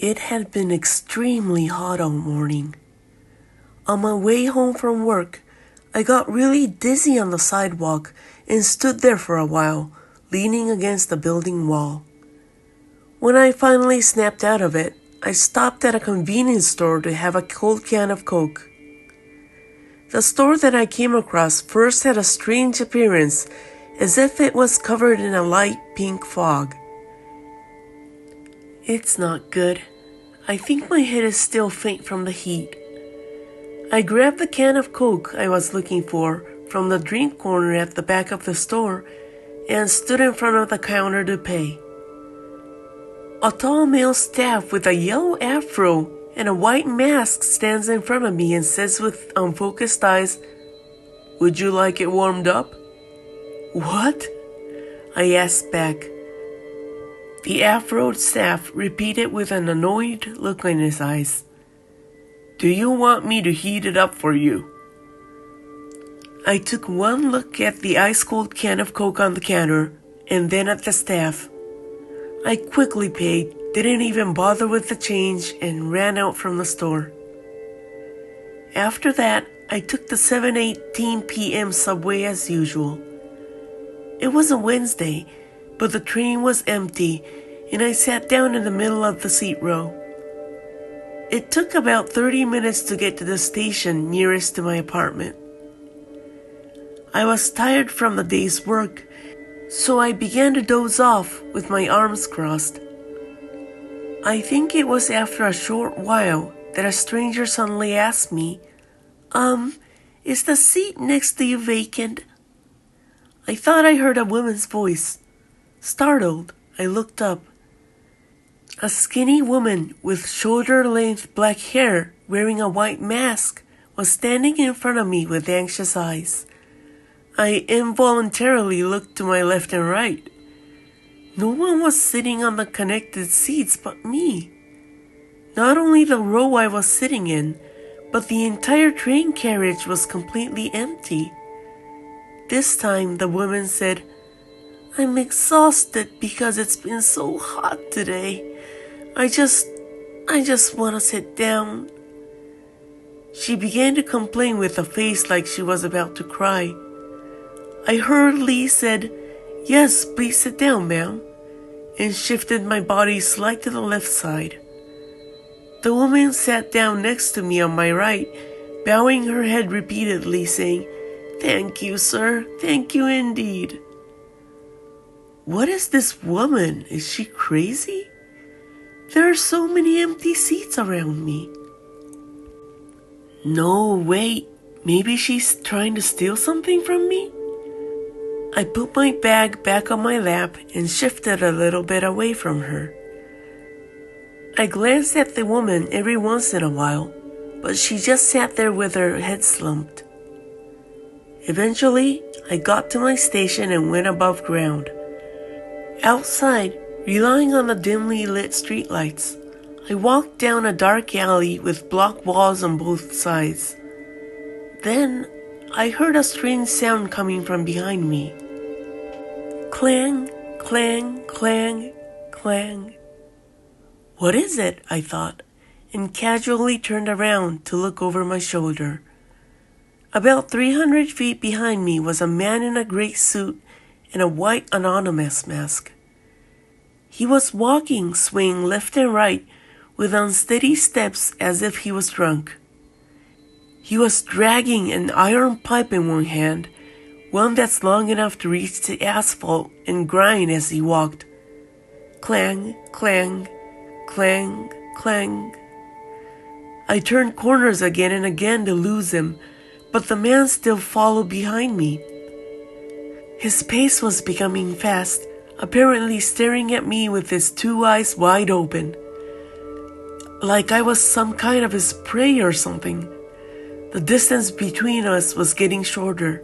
It had been extremely hot all morning. On my way home from work, I got really dizzy on the sidewalk and stood there for a while, leaning against the building wall. When I finally snapped out of it, I stopped at a convenience store to have a cold can of Coke. The store that I came across first had a strange appearance, as if it was covered in a light pink fog. It's not good. I think my head is still faint from the heat. I grabbed the can of Coke I was looking for from the drink corner at the back of the store and stood in front of the counter to pay. A tall male staff with a yellow afro and a white mask stands in front of me and says with unfocused eyes, "Would you like it warmed up?" "What?" I asked back. The afro staff repeated with an annoyed look in his eyes, "Do you want me to heat it up for you?" I took one look at the ice-cold can of Coke on the counter and then at the staff. I quickly paid, didn't even bother with the change, and ran out from the store. After that, I took the 7:18 p.m. subway as usual. It was a Wednesday, but the train was empty, and I sat down in the middle of the seat row. It took about 30 minutes to get to the station nearest to my apartment. I was tired from the day's work, so I began to doze off with my arms crossed. I think it was after a short while that a stranger suddenly asked me, is the seat next to you vacant?" I thought I heard a woman's voice. Startled, I looked up. A skinny woman with shoulder-length black hair wearing a white mask was standing in front of me with anxious eyes. I involuntarily looked to my left and right. No one was sitting on the connected seats but me. Not only the row I was sitting in, but the entire train carriage was completely empty. This time the woman said, "I'm exhausted because it's been so hot today. I just want to sit down." She began to complain with a face like she was about to cry. I hurriedly said, "Yes, please sit down, ma'am," and shifted my body slightly to the left side. The woman sat down next to me on my right, bowing her head repeatedly, saying, "Thank you, sir. Thank you indeed." What is this woman? Is she crazy? There are so many empty seats around me. No, wait. Maybe she's trying to steal something from me? I put my bag back on my lap and shifted a little bit away from her. I glanced at the woman every once in a while, but she just sat there with her head slumped. Eventually, I got to my station and went above ground. Outside, relying on the dimly lit streetlights, I walked down a dark alley with block walls on both sides. Then, I heard a strange sound coming from behind me. Clang, clang, clang, clang. What is it? I thought, and casually turned around to look over my shoulder. About 300 feet behind me was a man in a gray suit and a white anonymous mask. He was walking, swaying left and right with unsteady steps as if he was drunk. He was dragging an iron pipe in one hand, one that's long enough to reach the asphalt and grind as he walked. Clang, clang, clang, clang. I turned corners again and again to lose him, but the man still followed behind me. His pace was becoming fast, apparently staring at me with his two eyes wide open, like I was some kind of his prey or something. The distance between us was getting shorter.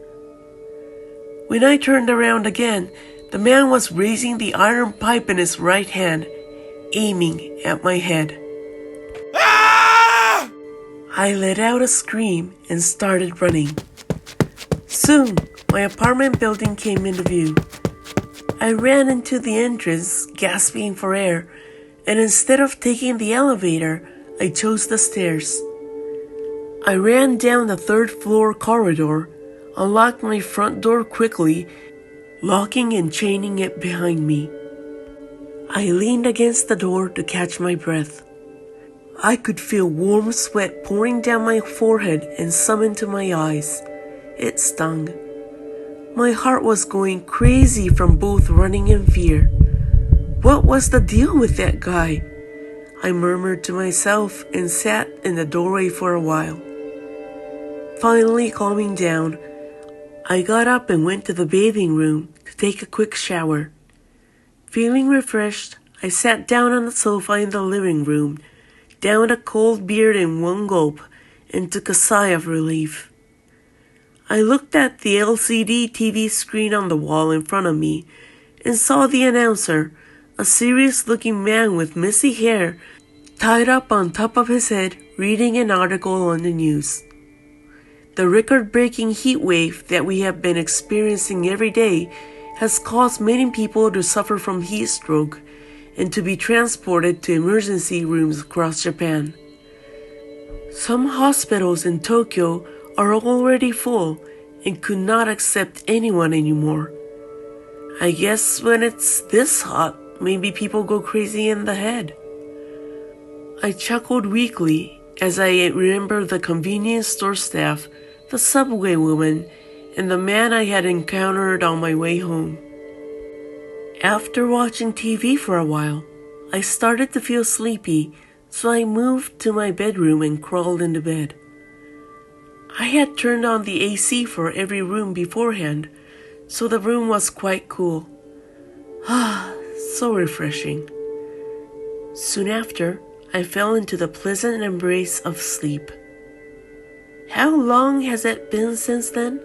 When I turned around again, the man was raising the iron pipe in his right hand, aiming at my head. Ah! I let out a scream and started running. Soon, my apartment building came into view. I ran into the entrance, gasping for air, and instead of taking the elevator, I chose the stairs. I ran down the third-floor corridor, unlocked my front door quickly, locking and chaining it behind me. I leaned against the door to catch my breath. I could feel warm sweat pouring down my forehead and some into my eyes. It stung. My heart was going crazy from both running and fear. What was the deal with that guy? I murmured to myself and sat in the doorway for a while. Finally calming down, I got up and went to the bathing room to take a quick shower. Feeling refreshed, I sat down on the sofa in the living room, downed a cold beer in one gulp, and took a sigh of relief. I looked at the LCD TV screen on the wall in front of me and saw the announcer, a serious-looking man with messy hair, tied up on top of his head, reading an article on the news. The record-breaking heat wave that we have been experiencing every day has caused many people to suffer from heat stroke and to be transported to emergency rooms across Japan. Some hospitals in Tokyo are already full and could not accept anyone anymore. I guess when it's this hot, maybe people go crazy in the head. I chuckled weakly as I remembered the convenience store staff, the subway woman, and the man I had encountered on my way home. After watching TV for a while, I started to feel sleepy, so I moved to my bedroom and crawled into bed. I had turned on the AC for every room beforehand, so the room was quite cool. So refreshing. Soon after, I fell into the pleasant embrace of sleep. How long has it been since then?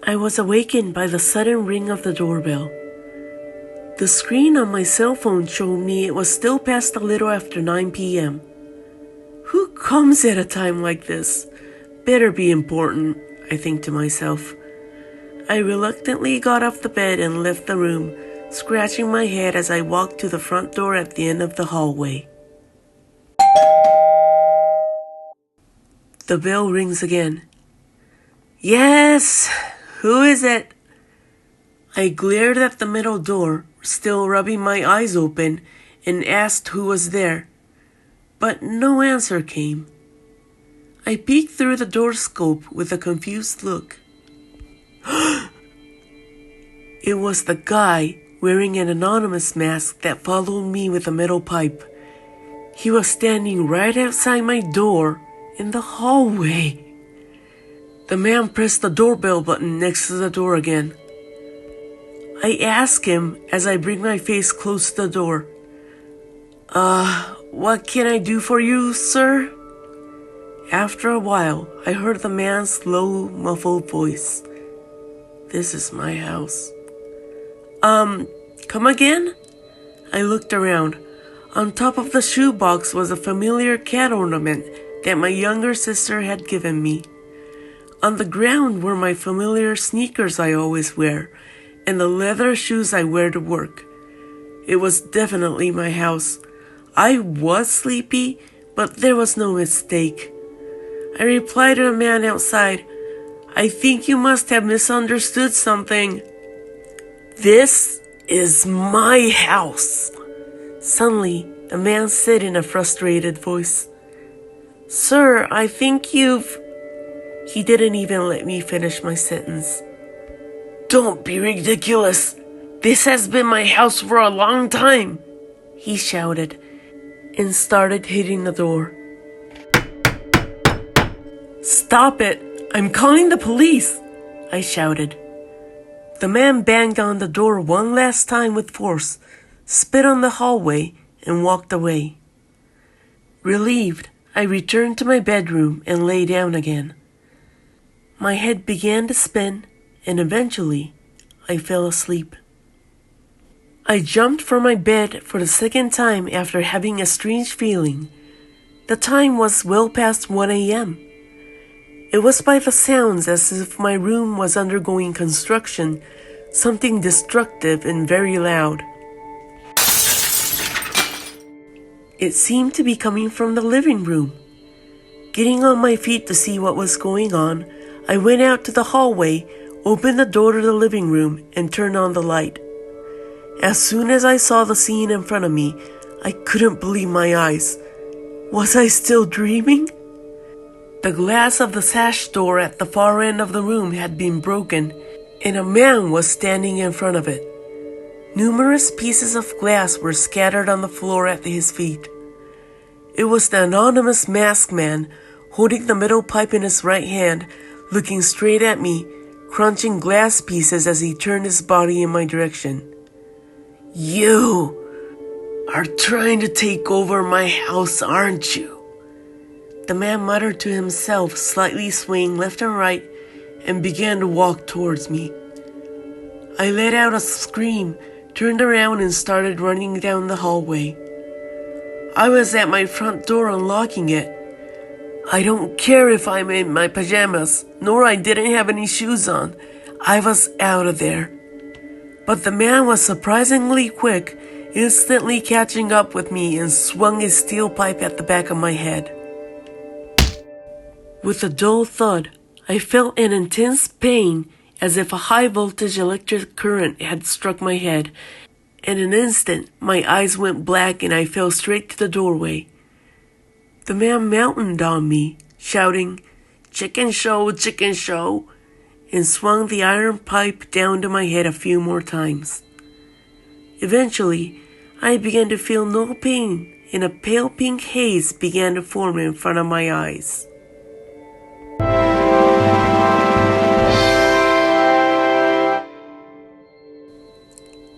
I was awakened by the sudden ring of the doorbell. The screen on my cell phone showed me it was still past a little after 9 p.m. Who comes at a time like this? Better be important, I think to myself. I reluctantly got off the bed and left the room, scratching my head as I walked to the front door at the end of the hallway. The bell rings again. Yes! Who is it? I glared at the metal door, still rubbing my eyes open, and asked who was there. But no answer came. I peeked through the door scope with a confused look. It was the guy wearing an anonymous mask that followed me with a metal pipe. He was standing right outside my door in the hallway. The man pressed the doorbell button next to the door again. I ask him as I bring my face close to the door. What can I do for you, sir? After a while, I heard the man's low, muffled voice. This is my house. Come again? I looked around. On top of the shoebox was a familiar cat ornament that my younger sister had given me. On the ground were my familiar sneakers I always wear, and the leather shoes I wear to work. It was definitely my house. I was sleepy, but there was no mistake. I replied to the man outside, I think you must have misunderstood something. This is my house. Suddenly, the man said in a frustrated voice, Sir, I think you've... He didn't even let me finish my sentence. Don't be ridiculous. This has been my house for a long time, he shouted, and started hitting the door. Stop it! I'm calling the police! I shouted. The man banged on the door one last time with force, spit on the hallway, and walked away. Relieved, I returned to my bedroom and lay down again. My head began to spin, and eventually, I fell asleep. I jumped from my bed for the second time after having a strange feeling. The time was well past 1 a.m. It was by the sounds as if my room was undergoing construction, something destructive and very loud. It seemed to be coming from the living room. Getting on my feet to see what was going on, I went out to the hallway, opened the door to the living room, and turned on the light. As soon as I saw the scene in front of me, I couldn't believe my eyes. Was I still dreaming? The glass of the sash door at the far end of the room had been broken, and a man was standing in front of it. Numerous pieces of glass were scattered on the floor at his feet. It was the anonymous masked man, holding the metal pipe in his right hand, looking straight at me, crunching glass pieces as he turned his body in my direction. "You are trying to take over my house, aren't you?" The man muttered to himself, slightly swaying left and right, and began to walk towards me. I let out a scream, turned around, and started running down the hallway. I was at my front door unlocking it. I don't care if I'm in my pajamas, nor I didn't have any shoes on. I was out of there. But the man was surprisingly quick, instantly catching up with me, and swung his steel pipe at the back of my head. With a dull thud, I felt an intense pain, as if a high-voltage electric current had struck my head. In an instant, my eyes went black and I fell straight to the doorway. The man mounted on me, shouting, chicken show," and swung the iron pipe down to my head a few more times. Eventually, I began to feel no pain, and a pale pink haze began to form in front of my eyes.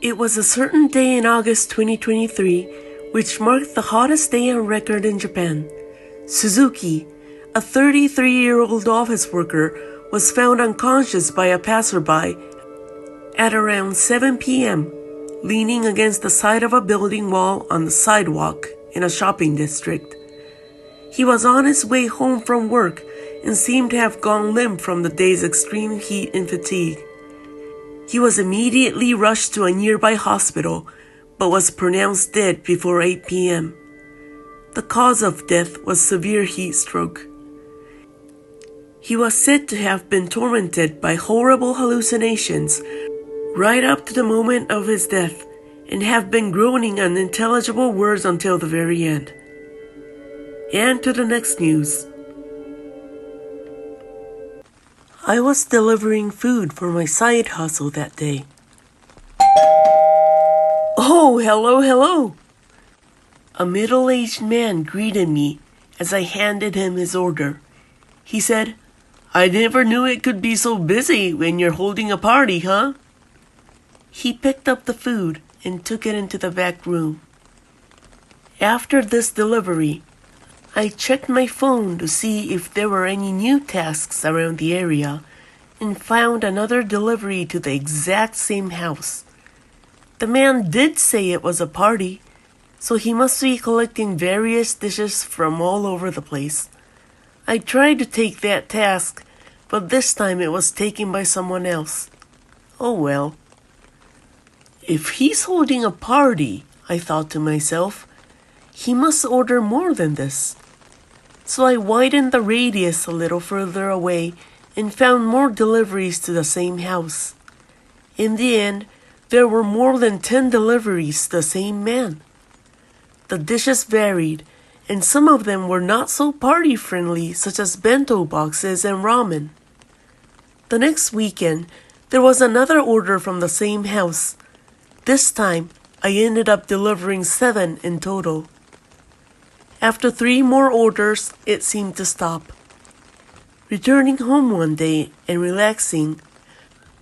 It was a certain day in August 2023, which marked the hottest day on record in Japan. Suzuki, a 33-year-old office worker, was found unconscious by a passerby at around 7 p.m., leaning against the side of a building wall on the sidewalk in a shopping district. He was on his way home from work and seemed to have gone limp from the day's extreme heat and fatigue. He was immediately rushed to a nearby hospital, but was pronounced dead before 8 p.m. The cause of death was severe heat stroke. He was said to have been tormented by horrible hallucinations right up to the moment of his death, and have been groaning unintelligible words until the very end. And to the next news. I was delivering food for my side hustle that day. "Oh, hello. A middle-aged man greeted me as I handed him his order. He said, "I never knew it could be so busy when you're holding a party, huh?" He picked up the food and took it into the back room. After this delivery, I checked my phone to see if there were any new tasks around the area, and found another delivery to the exact same house. The man did say it was a party, so he must be collecting various dishes from all over the place. I tried to take that task, but this time it was taken by someone else. Oh well. If he's holding a party, I thought to myself, he must order more than this. So I widened the radius a little further away and found more deliveries to the same house. In the end, there were more than 10 deliveries to the same man. The dishes varied, and some of them were not so party-friendly, such as bento boxes and ramen. The next weekend, there was another order from the same house. This time, I ended up delivering 7 in total. After 3 more orders, it seemed to stop. Returning home one day and relaxing,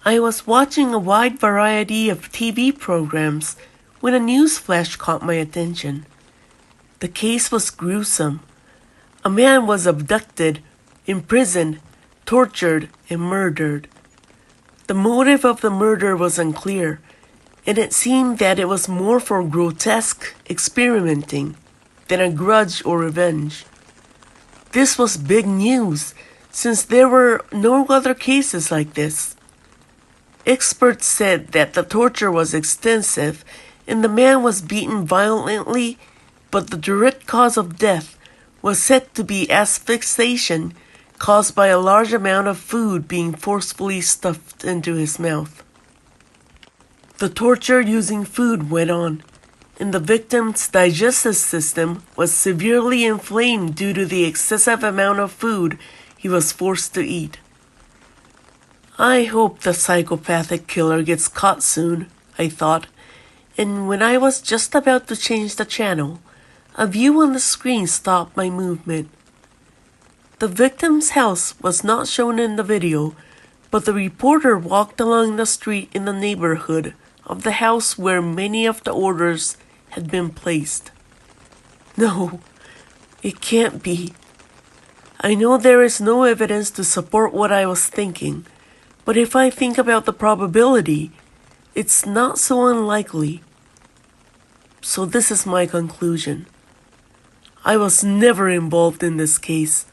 I was watching a wide variety of TV programs when a news flash caught my attention. The case was gruesome. A man was abducted, imprisoned, tortured, and murdered. The motive of the murder was unclear, and it seemed that it was more for grotesque experimenting than a grudge or revenge. This was big news, since there were no other cases like this. Experts said that the torture was extensive and the man was beaten violently, but the direct cause of death was said to be asphyxiation caused by a large amount of food being forcefully stuffed into his mouth. The torture using food went on, and the victim's digestive system was severely inflamed due to the excessive amount of food he was forced to eat. I hope the psychopathic killer gets caught soon, I thought, and when I was just about to change the channel, a view on the screen stopped my movement. The victim's house was not shown in the video, but the reporter walked along the street in the neighborhood of the house where many of the orders had been placed. No, it can't be. I know there is no evidence to support what I was thinking, but if I think about the probability, it's not so unlikely. So this is my conclusion. I was never involved in this case.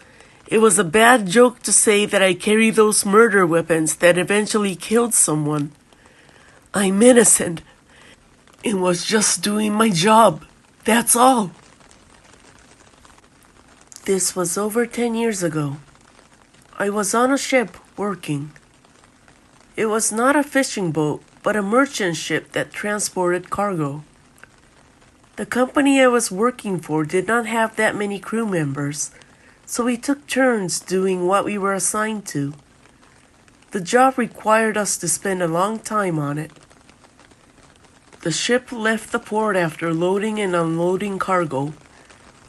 It was a bad joke to say that I carry those murder weapons that eventually killed someone. I'm innocent. It was just doing my job. That's all. This was over 10 years ago. I was on a ship working. It was not a fishing boat, but a merchant ship that transported cargo. The company I was working for did not have that many crew members, so we took turns doing what we were assigned to. The job required us to spend a long time on it. The ship left the port after loading and unloading cargo.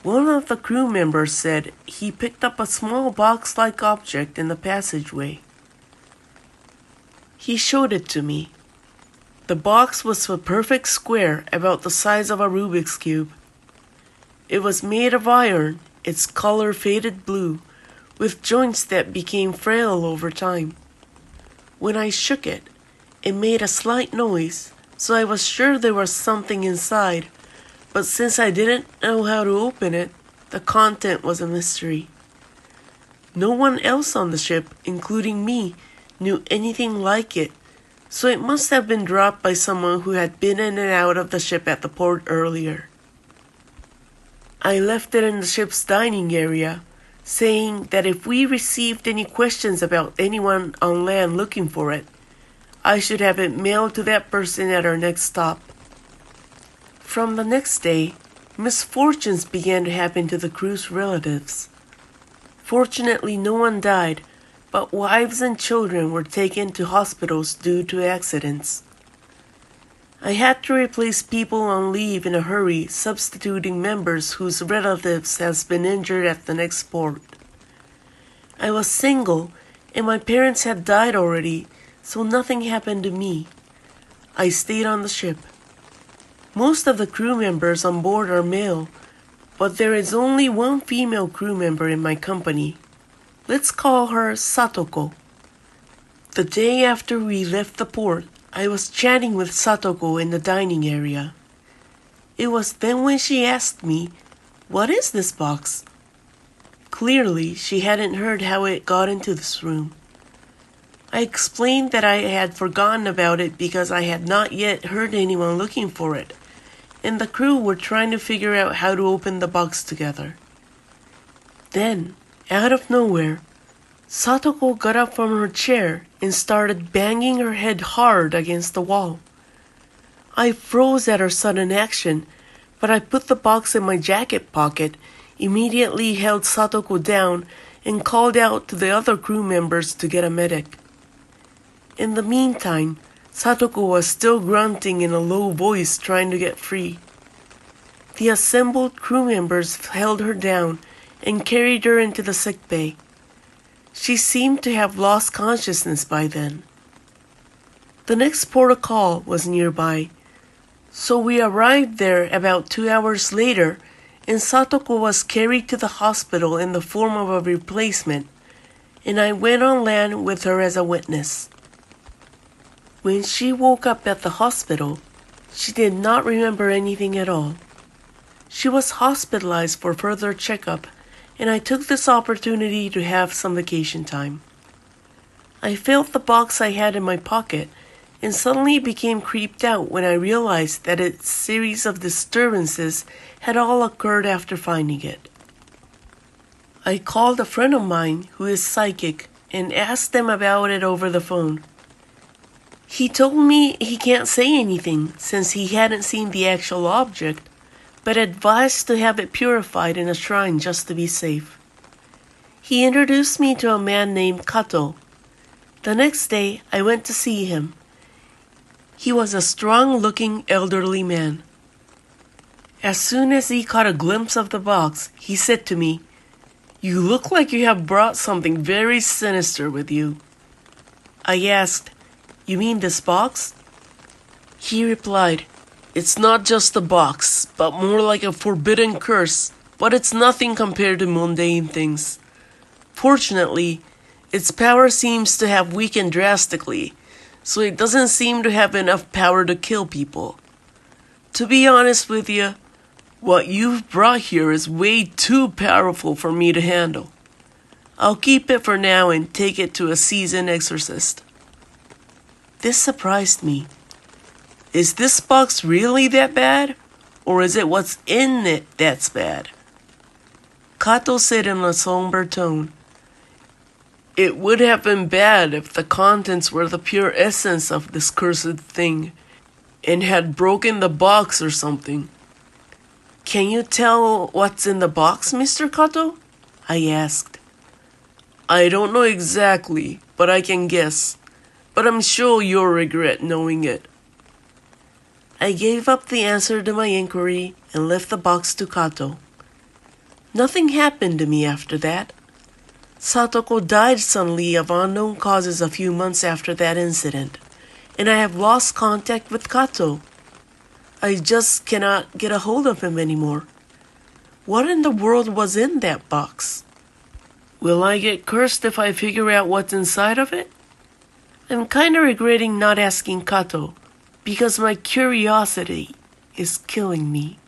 One of the crew members said he picked up a small box-like object in the passageway. He showed it to me. The box was a perfect square about the size of a Rubik's Cube. It was made of iron, its color faded blue, with joints that became frail over time. When I shook it, it made a slight noise, so I was sure there was something inside, but since I didn't know how to open it, the content was a mystery. No one else on the ship, including me, knew anything like it, so it must have been dropped by someone who had been in and out of the ship at the port earlier. I left it in the ship's dining area, saying that if we received any questions about anyone on land looking for it, I should have it mailed to that person at our next stop. From the next day, misfortunes began to happen to the crew's relatives. Fortunately, no one died, but wives and children were taken to hospitals due to accidents. I had to replace people on leave in a hurry, substituting members whose relatives has been injured at the next port. I was single, and my parents had died already, so nothing happened to me. I stayed on the ship. Most of the crew members on board are male, but there is only one female crew member in my company. Let's call her Satoko. The day after we left the port, I was chatting with Satoko in the dining area. It was then when she asked me, "What is this box?" Clearly, she hadn't heard how it got into this room. I explained that I had forgotten about it because I had not yet heard anyone looking for it, and the crew were trying to figure out how to open the box together. Then, out of nowhere, Satoko got up from her chair and started banging her head hard against the wall. I froze at her sudden action, but I put the box in my jacket pocket, immediately held Satoko down, and called out to the other crew members to get a medic. In the meantime, Satoko was still grunting in a low voice trying to get free. The assembled crew members held her down and carried her into the sick bay. She seemed to have lost consciousness by then. The next port of call was nearby, so we arrived there about 2 hours later, and Satoko was carried to the hospital in the form of a replacement, and I went on land with her as a witness. When she woke up at the hospital, she did not remember anything at all. She was hospitalized for further checkup, and I took this opportunity to have some vacation time. I felt the box I had in my pocket and suddenly became creeped out when I realized that a series of disturbances had all occurred after finding it. I called a friend of mine who is psychic and asked them about it over the phone. He told me he can't say anything since he hadn't seen the actual object, but advised to have it purified in a shrine just to be safe. He introduced me to a man named Kato. The next day, I went to see him. He was a strong-looking elderly man. As soon as he caught a glimpse of the box, he said to me, "You look like you have brought something very sinister with you." I asked, "You mean this box?" He replied, "It's not just a box, but more like a forbidden curse, but it's nothing compared to mundane things. Fortunately, its power seems to have weakened drastically, so it doesn't seem to have enough power to kill people. To be honest with you, what you've brought here is way too powerful for me to handle. I'll keep it for now and take it to a seasoned exorcist." This surprised me. Is this box really that bad? Or is it what's in it that's bad? Kato said in a somber tone, "It would have been bad if the contents were the pure essence of this cursed thing and had broken the box or something." "Can you tell what's in the box, Mr. Kato?" I asked. "I don't know exactly, but I can guess. But I'm sure you'll regret knowing it." I gave up the answer to my inquiry and left the box to Kato. Nothing happened to me after that. Satoko died suddenly of unknown causes a few months after that incident, and I have lost contact with Kato. I just cannot get a hold of him anymore. What in the world was in that box? Will I get cursed if I figure out what's inside of it? I'm kinda regretting not asking Kato, because my curiosity is killing me.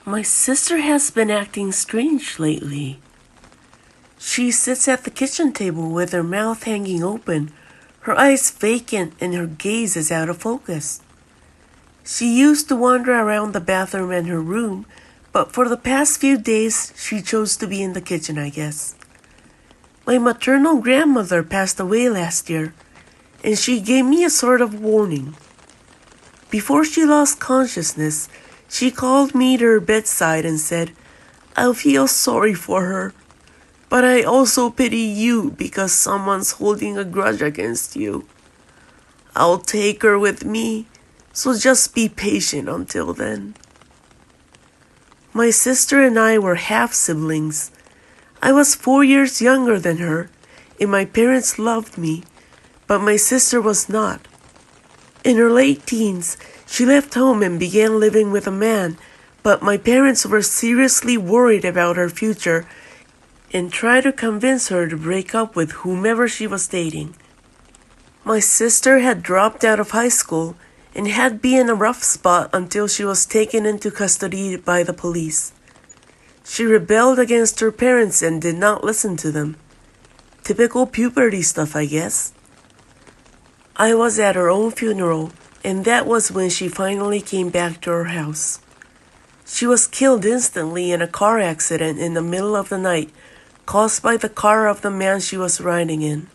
My sister has been acting strange lately. She sits at the kitchen table with her mouth hanging open, her eyes vacant, and her gaze is out of focus. She used to wander around the bathroom and her room, but for the past few days she chose to be in the kitchen, I guess. My maternal grandmother passed away last year, and she gave me a sort of warning. Before she lost consciousness, she called me to her bedside and said, "I feel sorry for her, but I also pity you because someone's holding a grudge against you. I'll take her with me, so just be patient until then." My sister and I were half-siblings. I was 4 years younger than her, and my parents loved me, but my sister was not. In her late teens, she left home and began living with a man, but my parents were seriously worried about her future and tried to convince her to break up with whomever she was dating. My sister had dropped out of high school and had been in a rough spot until she was taken into custody by the police. She rebelled against her parents and did not listen to them. Typical puberty stuff, I guess. I was at her own funeral, and that was when she finally came back to her house. She was killed instantly in a car accident in the middle of the night, caused by the car of the man she was riding in.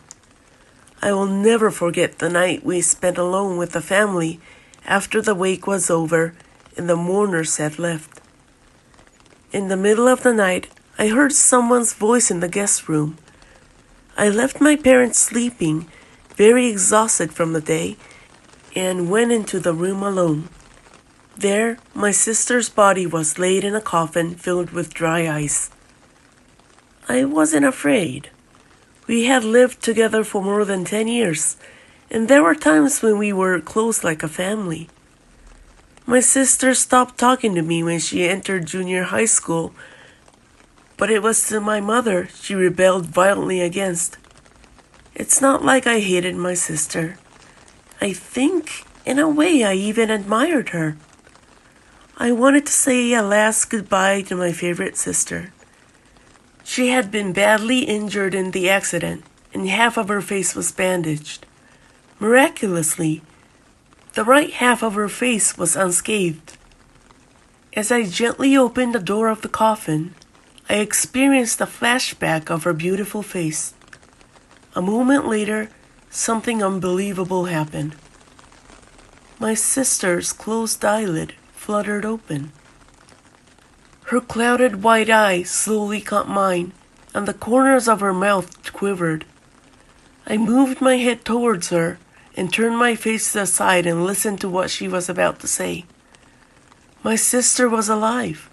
I will never forget the night we spent alone with the family after the wake was over and the mourners had left. In the middle of the night, I heard someone's voice in the guest room. I left my parents sleeping, very exhausted from the day, and went into the room alone. There, my sister's body was laid in a coffin filled with dry ice. I wasn't afraid. We had lived together for more than 10 years, and there were times when we were close like a family. My sister stopped talking to me when she entered junior high school, but it was to my mother she rebelled violently against. It's not like I hated my sister. I think, in a way, I even admired her. I wanted to say a last goodbye to my favorite sister. She had been badly injured in the accident, and half of her face was bandaged. Miraculously, the right half of her face was unscathed. As I gently opened the door of the coffin, I experienced a flashback of her beautiful face. A moment later, something unbelievable happened. My sister's closed eyelid fluttered open. Her clouded white eye slowly caught mine, and the corners of her mouth quivered. I moved my head towards her and turned my face to the side and listened to what she was about to say. My sister was alive.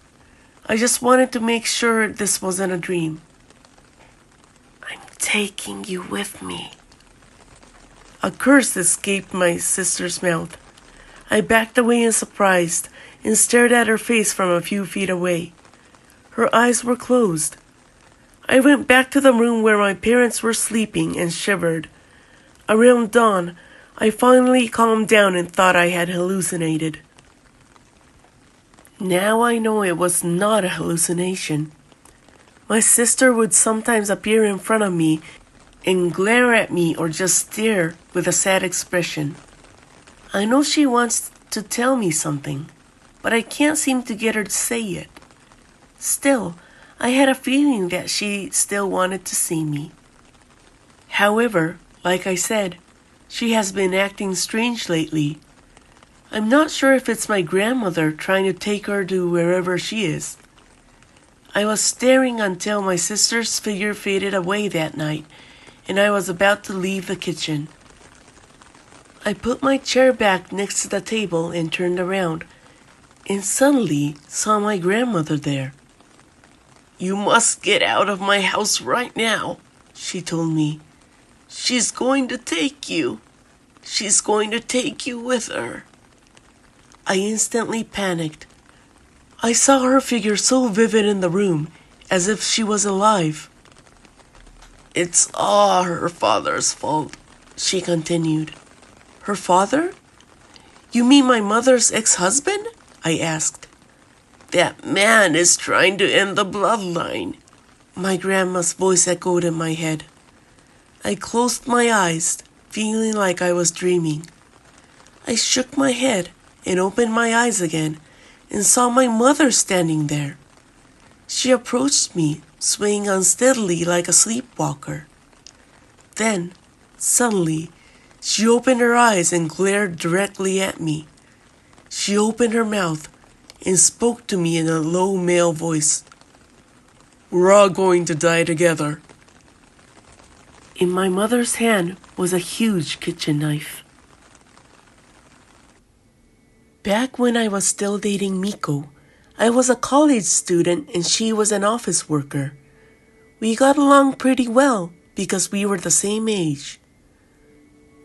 I just wanted to make sure this wasn't a dream. "I'm taking you with me." A curse escaped my sister's mouth. I backed away in surprise and stared at her face from a few feet away. Her eyes were closed. I went back to the room where my parents were sleeping and shivered. Around dawn, I finally calmed down and thought I had hallucinated. Now I know it was not a hallucination. My sister would sometimes appear in front of me and glare at me or just stare with a sad expression. I know she wants to tell me something, but I can't seem to get her to say it. Still, I had a feeling that she still wanted to see me. However, like I said, she has been acting strange lately. I'm not sure if it's my grandmother trying to take her to wherever she is. I was staring until my sister's figure faded away that night, and I was about to leave the kitchen. I put my chair back next to the table and turned around, and suddenly saw my grandmother there. "You must get out of my house right now," she told me. "She's going to take you. She's going to take you with her." I instantly panicked. I saw her figure so vivid in the room, as if she was alive. "It's all her father's fault," she continued. "Her father? You mean my mother's ex-husband?" I asked. "That man is trying to end the bloodline," my grandma's voice echoed in my head. I closed my eyes, feeling like I was dreaming. I shook my head and opened my eyes again and saw my mother standing there. She approached me, swaying unsteadily like a sleepwalker. Then, suddenly, she opened her eyes and glared directly at me. She opened her mouth and spoke to me in a low male voice. "We're all going to die together." In my mother's hand was a huge kitchen knife. Back when I was still dating Miko, I was a college student and she was an office worker. We got along pretty well because we were the same age.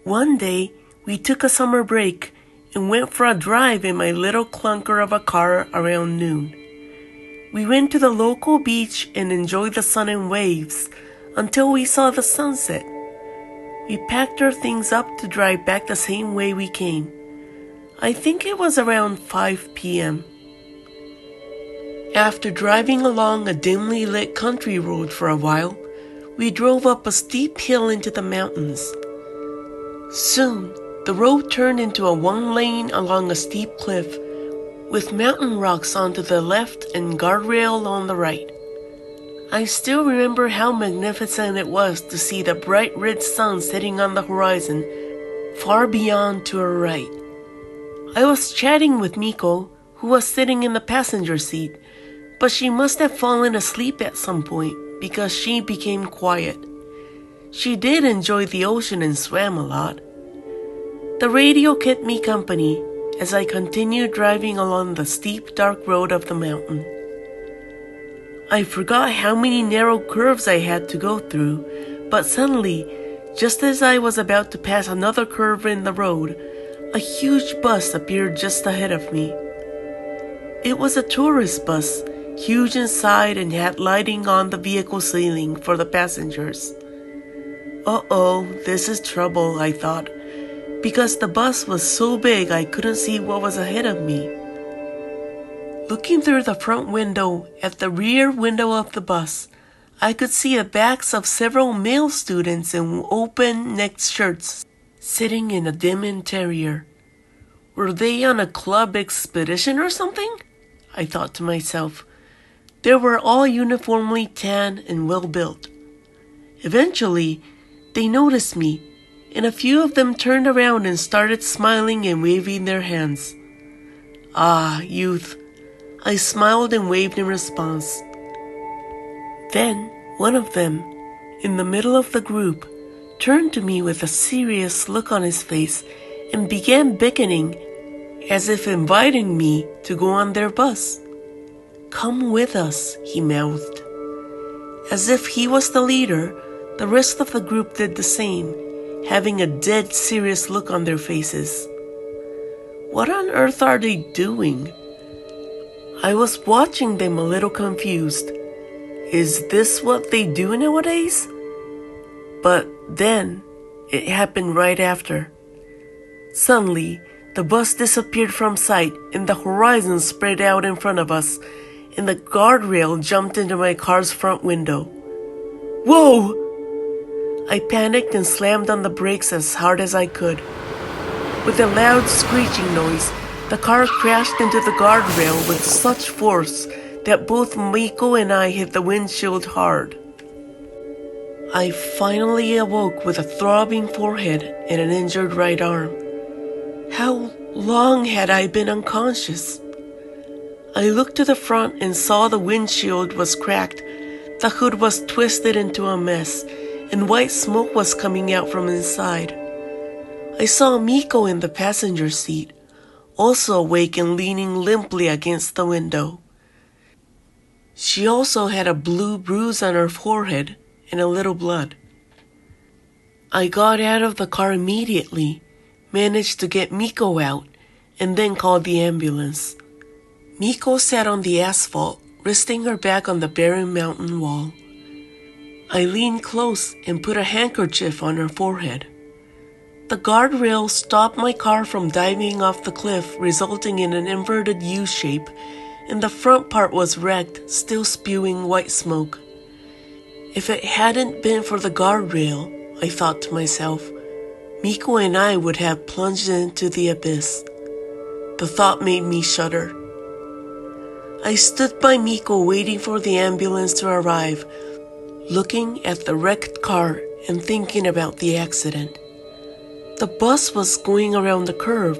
One day, we took a summer break and went for a drive in my little clunker of a car around noon. We went to the local beach and enjoyed the sun and waves until we saw the sunset. We packed our things up to drive back the same way we came. I think it was around 5 p.m. After driving along a dimly lit country road for a while, we drove up a steep hill into the mountains. Soon, the road turned into a one lane along a steep cliff, with mountain rocks onto the left and guardrail on the right. I still remember how magnificent it was to see the bright red sun setting on the horizon, far beyond to our right. I was chatting with Miko, who was sitting in the passenger seat, but she must have fallen asleep at some point because she became quiet. She did enjoy the ocean and swam a lot. The radio kept me company as I continued driving along the steep, dark road of the mountain. I forgot how many narrow curves I had to go through, but suddenly, just as I was about to pass another curve in the road, a huge bus appeared just ahead of me. It was a tourist bus, huge inside and had lighting on the vehicle ceiling for the passengers. Uh-oh, this is trouble, I thought, because the bus was so big I couldn't see what was ahead of me. Looking through the front window at the rear window of the bus, I could see the backs of several male students in open-necked shirts sitting in a dim interior. Were they on a club expedition or something? I thought to myself. They were all uniformly tan and well-built. Eventually, they noticed me, and a few of them turned around and started smiling and waving their hands. Ah, youth. I smiled and waved in response. Then, one of them, in the middle of the group, turned to me with a serious look on his face and began beckoning, as if inviting me to go on their bus. "Come with us," he mouthed. As if he was the leader, the rest of the group did the same, having a dead serious look on their faces. What on earth are they doing? I was watching them a little confused. Is this what they do nowadays? But then, it happened right after. Suddenly, the bus disappeared from sight and the horizon spread out in front of us, and the guardrail jumped into my car's front window. Whoa! I panicked and slammed on the brakes as hard as I could. With a loud screeching noise, the car crashed into the guardrail with such force that both Miko and I hit the windshield hard. I finally awoke with a throbbing forehead and an injured right arm. How long had I been unconscious? I looked to the front and saw the windshield was cracked, the hood was twisted into a mess, and white smoke was coming out from inside. I saw Miko in the passenger seat, also awake and leaning limply against the window. She also had a blue bruise on her forehead and a little blood. I got out of the car immediately, managed to get Miko out, and then called the ambulance. Miko sat on the asphalt, resting her back on the barren mountain wall. I leaned close and put a handkerchief on her forehead. The guardrail stopped my car from diving off the cliff, resulting in an inverted U shape, and the front part was wrecked, still spewing white smoke. If it hadn't been for the guardrail, I thought to myself, Miko and I would have plunged into the abyss. The thought made me shudder. I stood by Miko waiting for the ambulance to arrive, looking at the wrecked car and thinking about the accident. The bus was going around the curve,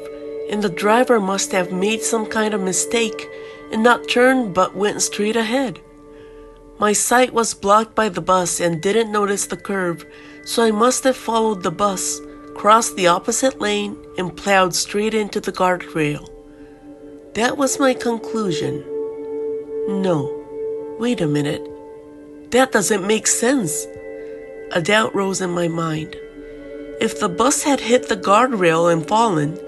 and the driver must have made some kind of mistake and not turned but went straight ahead. My sight was blocked by the bus and didn't notice the curve, so I must have followed the bus, crossed the opposite lane, and plowed straight into the guardrail. That was my conclusion. No, wait a minute. That doesn't make sense. A doubt rose in my mind. If the bus had hit the guardrail and fallen,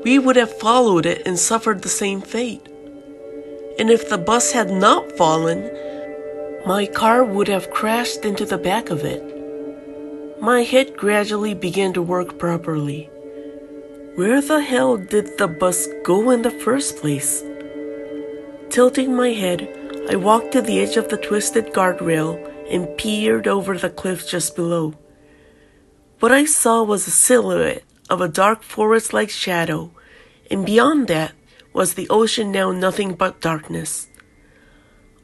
we would have followed it and suffered the same fate. And if the bus had not fallen, my car would have crashed into the back of it. My head gradually began to work properly. Where the hell did the bus go in the first place? Tilting my head, I walked to the edge of the twisted guardrail and peered over the cliff just below. What I saw was a silhouette of a dark forest-like shadow, and beyond that was the ocean, now nothing but darkness.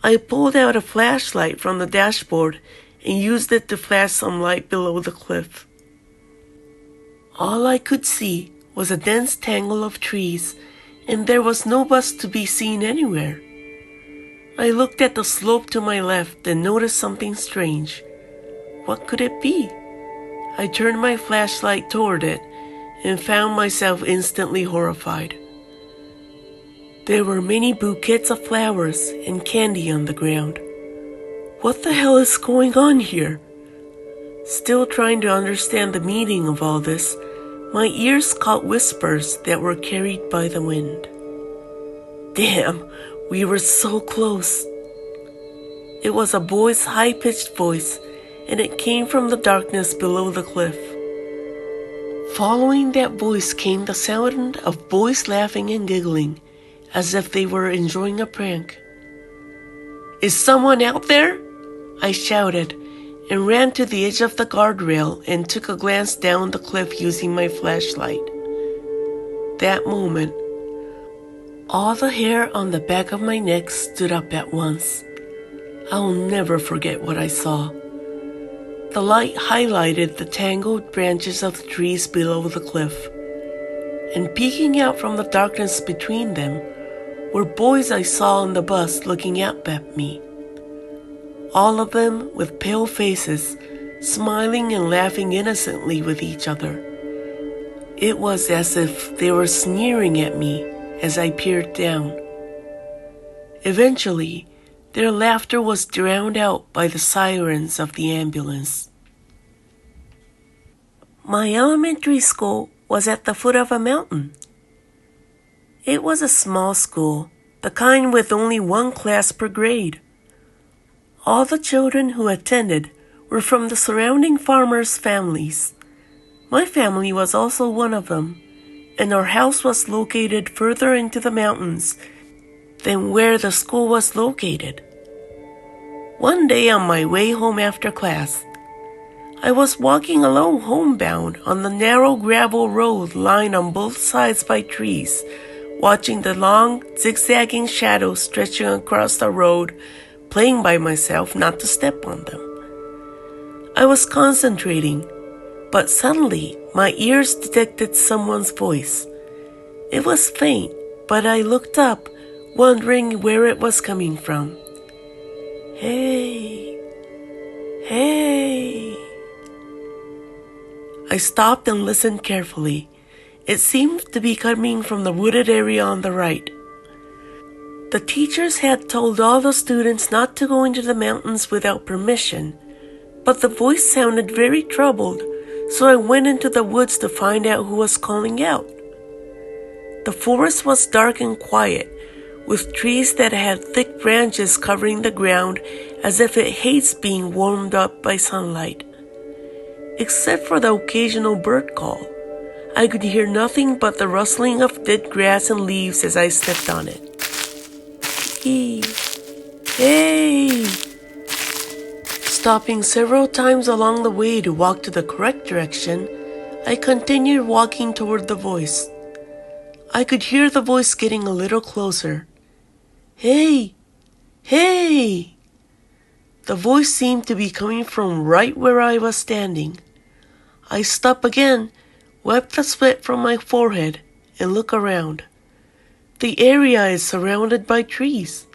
I pulled out a flashlight from the dashboard and used it to flash some light below the cliff. All I could see was a dense tangle of trees, and there was no bus to be seen anywhere. I looked at the slope to my left and noticed something strange. What could it be? I turned my flashlight toward it and found myself instantly horrified. There were many bouquets of flowers and candy on the ground. What the hell is going on here? Still trying to understand the meaning of all this, my ears caught whispers that were carried by the wind. Damn, we were so close. It was a boy's high-pitched voice, and it came from the darkness below the cliff. Following that voice came the sound of boys laughing and giggling, as if they were enjoying a prank. Is someone out there? I shouted, and ran to the edge of the guardrail and took a glance down the cliff using my flashlight. That moment, all the hair on the back of my neck stood up at once. I'll never forget what I saw. The light highlighted the tangled branches of the trees below the cliff, and peeking out from the darkness between them were boys I saw on the bus looking up at me. All of them with pale faces, smiling and laughing innocently with each other. It was as if they were sneering at me as I peered down. Eventually, their laughter was drowned out by the sirens of the ambulance. My elementary school was at the foot of a mountain. It was a small school, the kind with only one class per grade. All the children who attended were from the surrounding farmers' families. My family was also one of them, and our house was located further into the mountains than where the school was located. One day on my way home after class, I was walking along homebound on the narrow gravel road lined on both sides by trees, watching the long, zigzagging shadows stretching across the road, playing by myself not to step on them. I was concentrating, but suddenly my ears detected someone's voice. It was faint, but I looked up, wondering where it was coming from. Hey, hey. I stopped and listened carefully. It seemed to be coming from the wooded area on the right. The teachers had told all the students not to go into the mountains without permission, but the voice sounded very troubled, so I went into the woods to find out who was calling out. The forest was dark and quiet, with trees that had thick branches covering the ground as if it hates being warmed up by sunlight. Except for the occasional bird call, I could hear nothing but the rustling of dead grass and leaves as I stepped on it. Hey, hey! Stopping several times along the way to walk to the correct direction, I continued walking toward the voice. I could hear the voice getting a little closer. Hey! Hey! The voice seemed to be coming from right where I was standing. I stopped again, wiped the sweat from my forehead, and looked around. The area is surrounded by trees.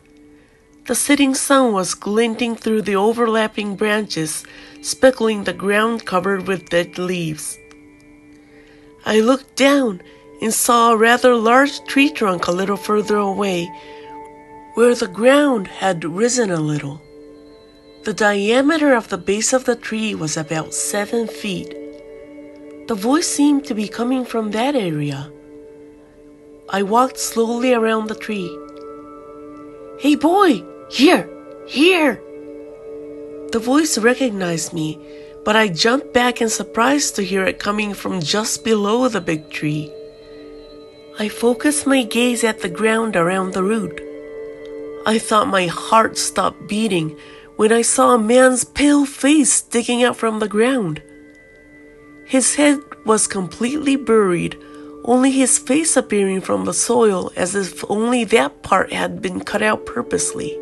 The setting sun was glinting through the overlapping branches, speckling the ground covered with dead leaves. I looked down and saw a rather large tree trunk a little further away, where the ground had risen a little. The diameter of the base of the tree was about 7 feet. The voice seemed to be coming from that area. I walked slowly around the tree. Hey boy, here! The voice recognized me, but I jumped back in surprise to hear it coming from just below the big tree. I focused my gaze at the ground around the root. I thought my heart stopped beating when I saw a man's pale face sticking out from the ground. His head was completely buried, only his face appearing from the soil as if only that part had been cut out purposely.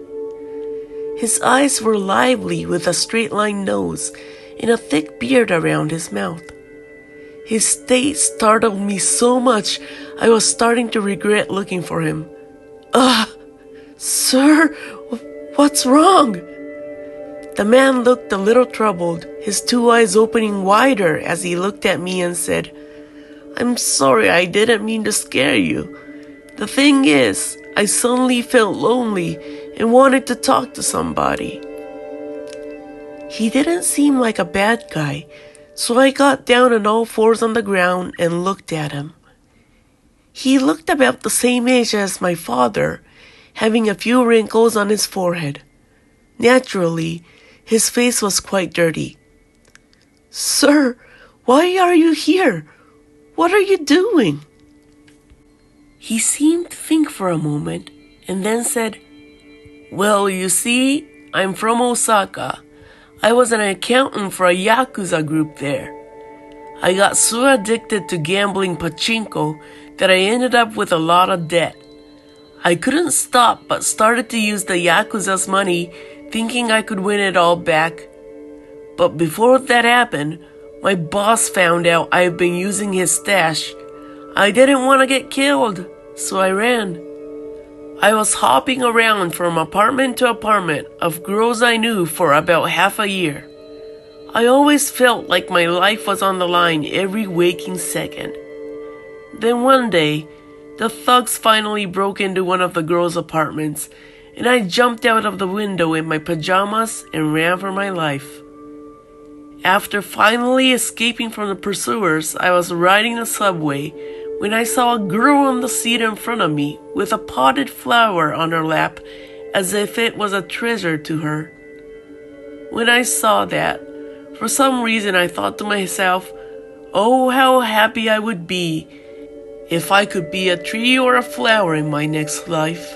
His eyes were lively with a straight-line nose and a thick beard around his mouth. His state startled me so much I was starting to regret looking for him. Sir, what's wrong? The man looked a little troubled, his two eyes opening wider as he looked at me and said, I'm sorry, I didn't mean to scare you. The thing is, I suddenly felt lonely and wanted to talk to somebody. He didn't seem like a bad guy, so I got down on all fours on the ground and looked at him. He looked about the same age as my father, having a few wrinkles on his forehead. Naturally, his face was quite dirty. Sir, why are you here? What are you doing? He seemed to think for a moment and then said, Well, you see, I'm from Osaka. I was an accountant for a Yakuza group there. I got so addicted to gambling pachinko that I ended up with a lot of debt. I couldn't stop but started to use the Yakuza's money, thinking I could win it all back. But before that happened, my boss found out I had been using his stash. I didn't want to get killed, so I ran. I was hopping around from apartment to apartment of girls I knew for about half a year. I always felt like my life was on the line every waking second. Then one day, the thugs finally broke into one of the girls' apartments, and I jumped out of the window in my pajamas and ran for my life. After finally escaping from the pursuers, I was riding the subway when I saw a girl on the seat in front of me with a potted flower on her lap as if it was a treasure to her. When I saw that, for some reason I thought to myself, oh, how happy I would be if I could be a tree or a flower in my next life.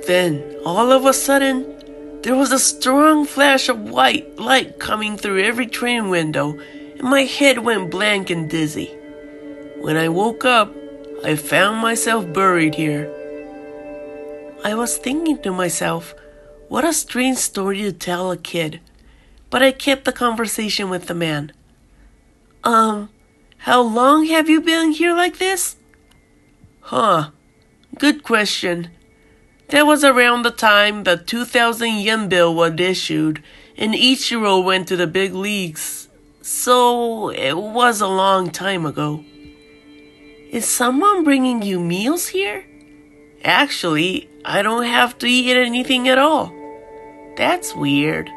Then, all of a sudden, there was a strong flash of white light coming through every train window, and my head went blank and dizzy. When I woke up, I found myself buried here. I was thinking to myself, what a strange story to tell a kid. But I kept the conversation with the man. How long have you been here like this? Good question. That was around the time the 2,000 yen bill was issued and Ichiro went to the big leagues. So it was a long time ago. Is someone bringing you meals here? Actually, I don't have to eat anything at all. That's weird.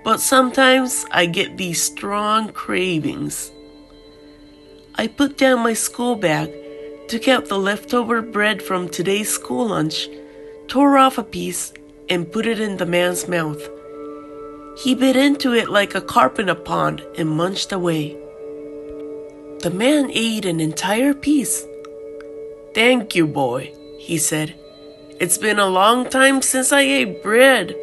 But sometimes I get these strong cravings. I put down my school bag, took out the leftover bread from today's school lunch, tore off a piece, and put it in the man's mouth. He bit into it like a carp in a pond and munched away. The man ate an entire piece. Thank you, boy, he said. It's been a long time since I ate bread.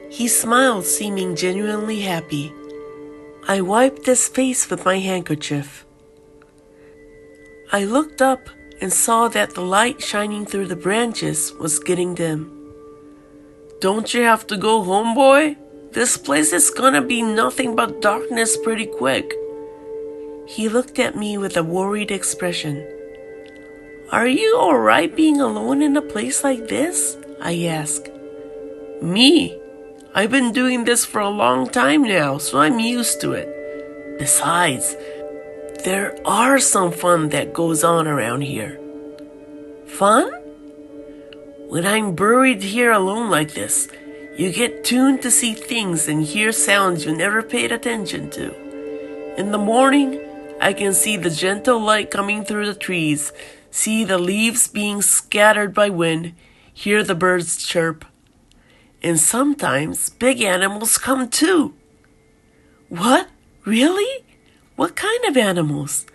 He smiled, seeming genuinely happy. I wiped his face with my handkerchief. I looked up and saw that the light shining through the branches was getting dim. Don't you have to go home, boy? This place is gonna be nothing but darkness pretty quick. He looked at me with a worried expression. Are you alright being alone in a place like this? I asked. Me? I've been doing this for a long time now, so I'm used to it. Besides, there are some fun that goes on around here. Fun? When I'm buried here alone like this, you get tuned to see things and hear sounds you never paid attention to. In the morning, I can see the gentle light coming through the trees, see the leaves being scattered by wind, hear the birds chirp. And sometimes big animals come too. What? Really? What kind of animals?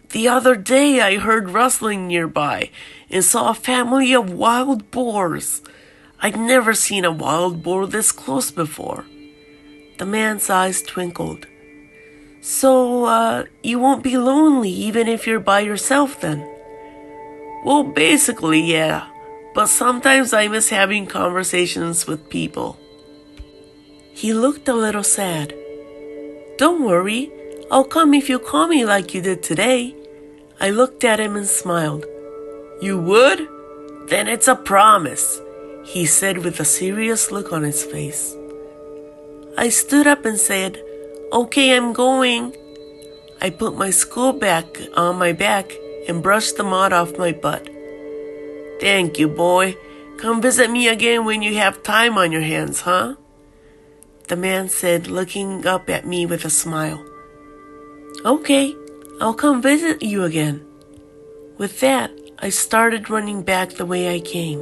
The other day I heard rustling nearby and saw a family of wild boars. I'd never seen a wild boar this close before. The man's eyes twinkled. So, you won't be lonely even if you're by yourself then? Well, basically, yeah. But sometimes I miss having conversations with people. He looked a little sad. Don't worry, I'll come if you call me like you did today. I looked at him and smiled. You would? Then it's a promise, he said with a serious look on his face. I stood up and said, Okay, I'm going. I put my school bag on my back and brushed the mud off my butt. Thank you, boy. Come visit me again when you have time on your hands, huh? The man said, looking up at me with a smile. Okay, I'll come visit you again. With that, I started running back the way I came.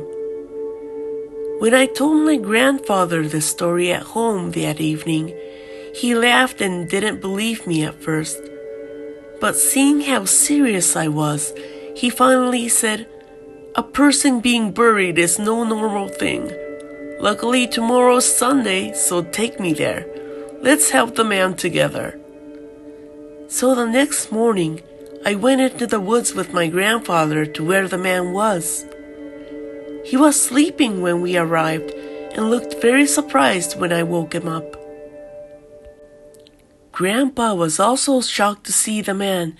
When I told my grandfather the story at home that evening, he laughed and didn't believe me at first. But seeing how serious I was, he finally said, A person being buried is no normal thing. Luckily, tomorrow's Sunday, so take me there. Let's help the man together. So the next morning, I went into the woods with my grandfather to where the man was. He was sleeping when we arrived and looked very surprised when I woke him up. Grandpa was also shocked to see the man,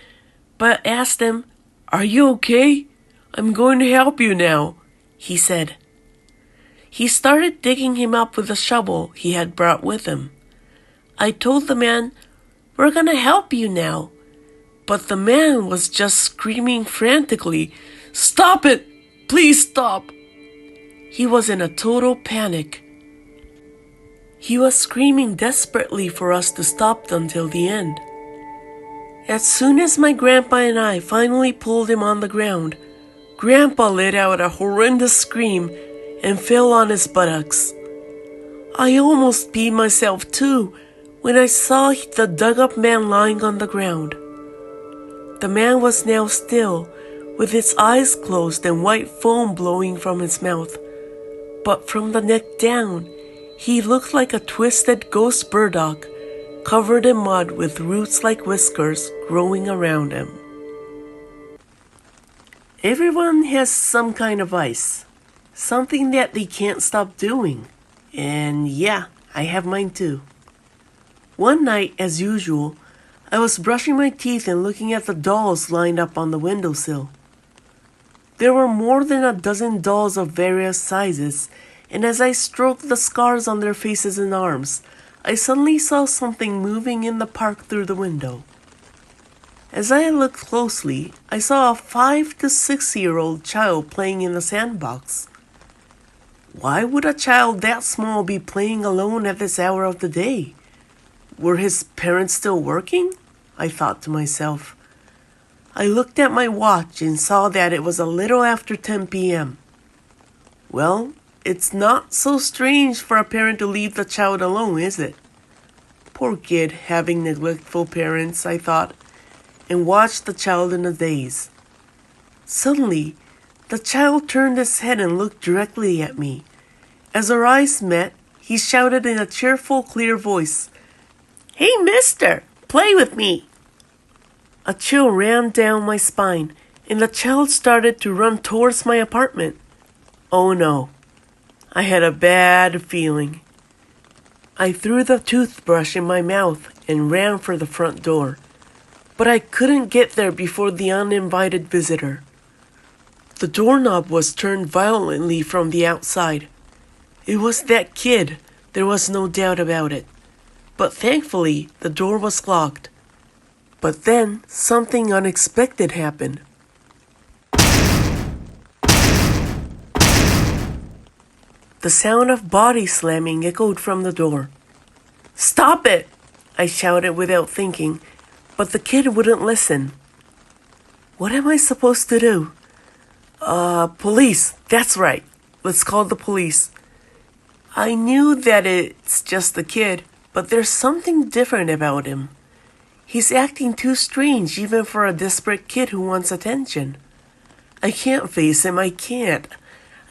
but asked him, "Are you okay? I'm going to help you now," he said. He started digging him up with a shovel he had brought with him. I told the man, "We're gonna help you now." But the man was just screaming frantically, "Stop it! Please stop!" He was in a total panic. He was screaming desperately for us to stop until the end. As soon as my grandpa and I finally pulled him on the ground, Grandpa let out a horrendous scream and fell on his buttocks. I almost peed myself too when I saw the dug-up man lying on the ground. The man was now still, with his eyes closed and white foam blowing from his mouth. But from the neck down, he looked like a twisted ghost burdock, covered in mud with roots like whiskers growing around him. Everyone has some kind of vice, something that they can't stop doing. And yeah, I have mine too. One night, as usual, I was brushing my teeth and looking at the dolls lined up on the windowsill. There were more than a dozen dolls of various sizes, and as I stroked the scars on their faces and arms, I suddenly saw something moving in the park through the window. As I looked closely, I saw a 5 to 6-year-old child playing in the sandbox. Why would a child that small be playing alone at this hour of the day? Were his parents still working? I thought to myself. I looked at my watch and saw that it was a little after 10 p.m. Well, it's not so strange for a parent to leave the child alone, is it? Poor kid having neglectful parents, I thought, and watched the child in a daze. Suddenly, the child turned his head and looked directly at me. As our eyes met, he shouted in a cheerful, clear voice, "Hey, mister, play with me!" A chill ran down my spine, and the child started to run towards my apartment. Oh no, I had a bad feeling. I threw the toothbrush in my mouth and ran for the front door, but I couldn't get there before the uninvited visitor. The doorknob was turned violently from the outside. It was that kid, there was no doubt about it. But thankfully, the door was locked. But then, something unexpected happened. The sound of body slamming echoed from the door. "Stop it!" I shouted without thinking, but the kid wouldn't listen. What am I supposed to do? Police, that's right. Let's call the police. I knew that it's just the kid, but there's something different about him. He's acting too strange even for a desperate kid who wants attention. I can't face him, I can't.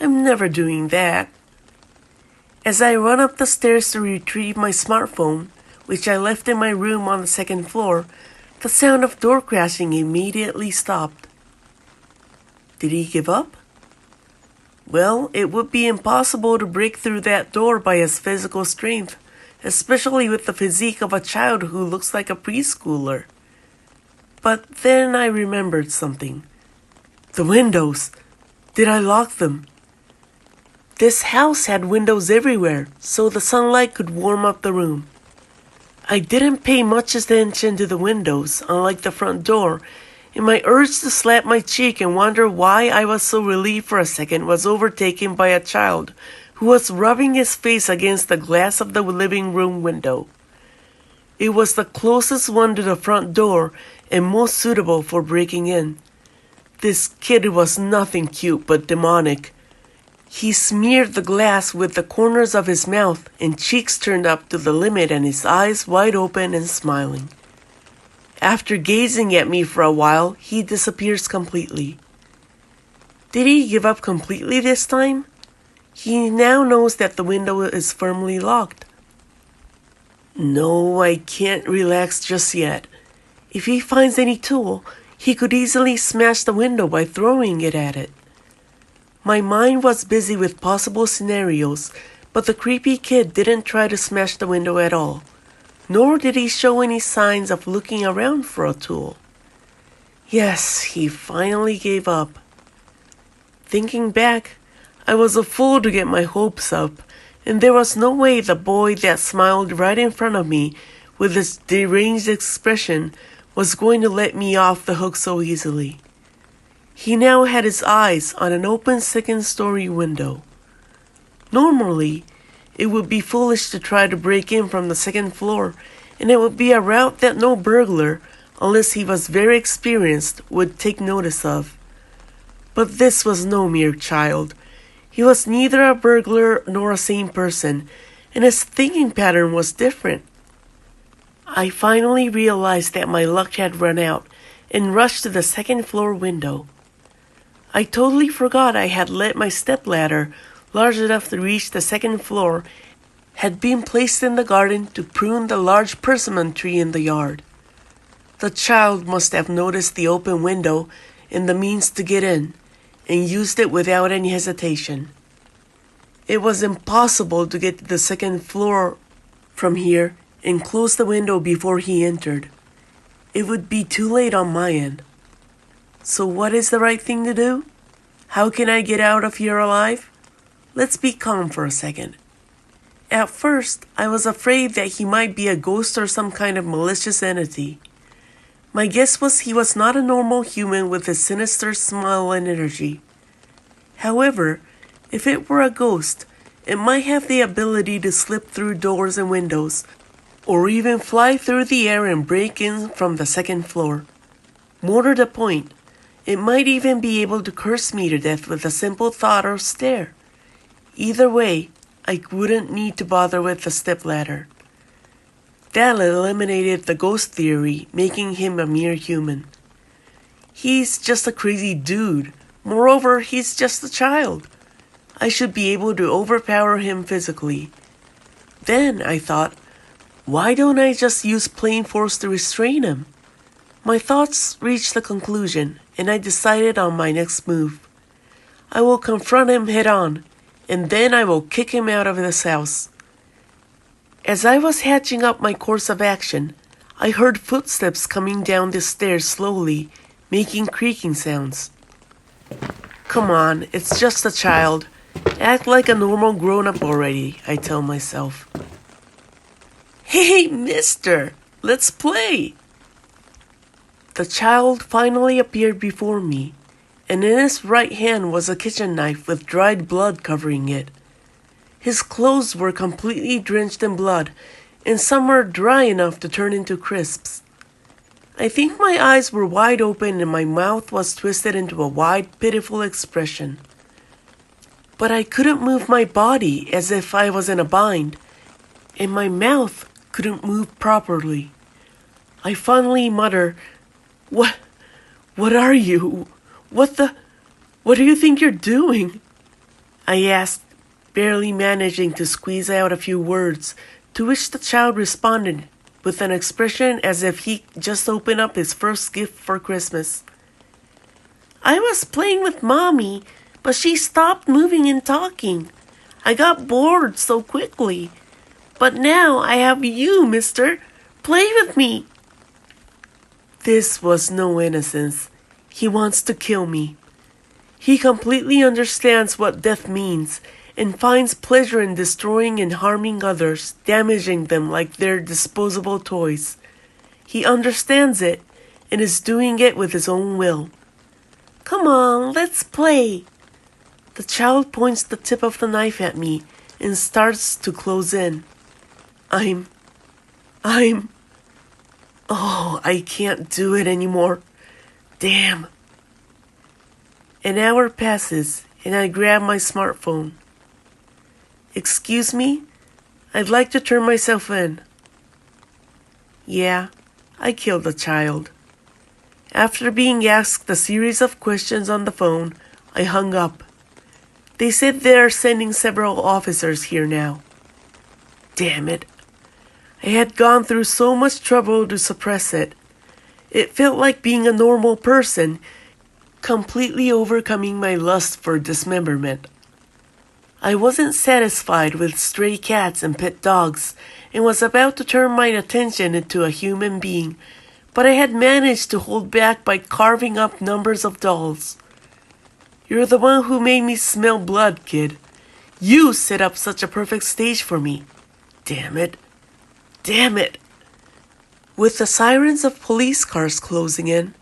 I'm never doing that. As I run up the stairs to retrieve my smartphone, which I left in my room on the second floor, the sound of door crashing immediately stopped. Did he give up? Well, it would be impossible to break through that door by his physical strength, especially with the physique of a child who looks like a preschooler. But then I remembered something. The windows. Did I lock them? This house had windows everywhere, so the sunlight could warm up the room. I didn't pay much attention to the windows, unlike the front door, and my urge to slap my cheek and wonder why I was so relieved for a second was overtaken by a child who was rubbing his face against the glass of the living room window. It was the closest one to the front door and most suitable for breaking in. This kid was nothing cute but demonic. He smeared the glass with the corners of his mouth and cheeks turned up to the limit and his eyes wide open and smiling. After gazing at me for a while, he disappears completely. Did he give up completely this time? He now knows that the window is firmly locked. No, I can't relax just yet. If he finds any tool, he could easily smash the window by throwing it at it. My mind was busy with possible scenarios, but the creepy kid didn't try to smash the window at all, nor did he show any signs of looking around for a tool. Yes, he finally gave up. Thinking back, I was a fool to get my hopes up, and there was no way the boy that smiled right in front of me with his deranged expression was going to let me off the hook so easily. He now had his eyes on an open second-story window. Normally, it would be foolish to try to break in from the second floor, and it would be a route that no burglar, unless he was very experienced, would take notice of. But this was no mere child. He was neither a burglar nor a sane person, and his thinking pattern was different. I finally realized that my luck had run out and rushed to the second floor window. I totally forgot I had let my stepladder, large enough to reach the second floor, had been placed in the garden to prune the large persimmon tree in the yard. The child must have noticed the open window and the means to get in, and used it without any hesitation. It was impossible to get to the second floor from here and close the window before he entered. It would be too late on my end. So what is the right thing to do? How can I get out of here alive? Let's be calm for a second. At first, I was afraid that he might be a ghost or some kind of malicious entity. My guess was he was not a normal human with his sinister smile and energy. However, if it were a ghost, it might have the ability to slip through doors and windows, or even fly through the air and break in from the second floor. More to the point, it might even be able to curse me to death with a simple thought or stare. Either way, I wouldn't need to bother with the stepladder. That eliminated the ghost theory, making him a mere human. He's just a crazy dude. Moreover, he's just a child. I should be able to overpower him physically. Then, I thought, why don't I just use plain force to restrain him? My thoughts reached the conclusion, and I decided on my next move. I will confront him head on, and then I will kick him out of this house. As I was hatching up my course of action, I heard footsteps coming down the stairs slowly, making creaking sounds. Come on, it's just a child. Act like a normal grown-up already, I tell myself. Hey, mister, let's play! The child finally appeared before me, and in his right hand was a kitchen knife with dried blood covering it. His clothes were completely drenched in blood, and some were dry enough to turn into crisps. I think my eyes were wide open and my mouth was twisted into a wide, pitiful expression. But I couldn't move my body as if I was in a bind, and my mouth couldn't move properly. I finally mutter, What are you? What do you think you're doing? I asked, barely managing to squeeze out a few words, to which the child responded with an expression as if he just opened up his first gift for Christmas. I was playing with Mommy, but she stopped moving and talking. I got bored so quickly. But now I have you, mister. Play with me. This was no innocence. He wants to kill me. He completely understands what death means and finds pleasure in destroying and harming others, damaging them like they're disposable toys. He understands it and is doing it with his own will. Come on, let's play. The child points the tip of the knife at me and starts to close in. Oh, I can't do it anymore. Damn. An hour passes and I grab my smartphone. Excuse me? I'd like to turn myself in. Yeah, I killed a child. After being asked a series of questions on the phone, I hung up. They said they're sending several officers here now. Damn it. I had gone through so much trouble to suppress it. It felt like being a normal person, completely overcoming my lust for dismemberment. I wasn't satisfied with stray cats and pet dogs and was about to turn my attention into a human being, but I had managed to hold back by carving up numbers of dolls. You're the one who made me smell blood, kid. You set up such a perfect stage for me. Damn it. Damn it. With the sirens of police cars closing in,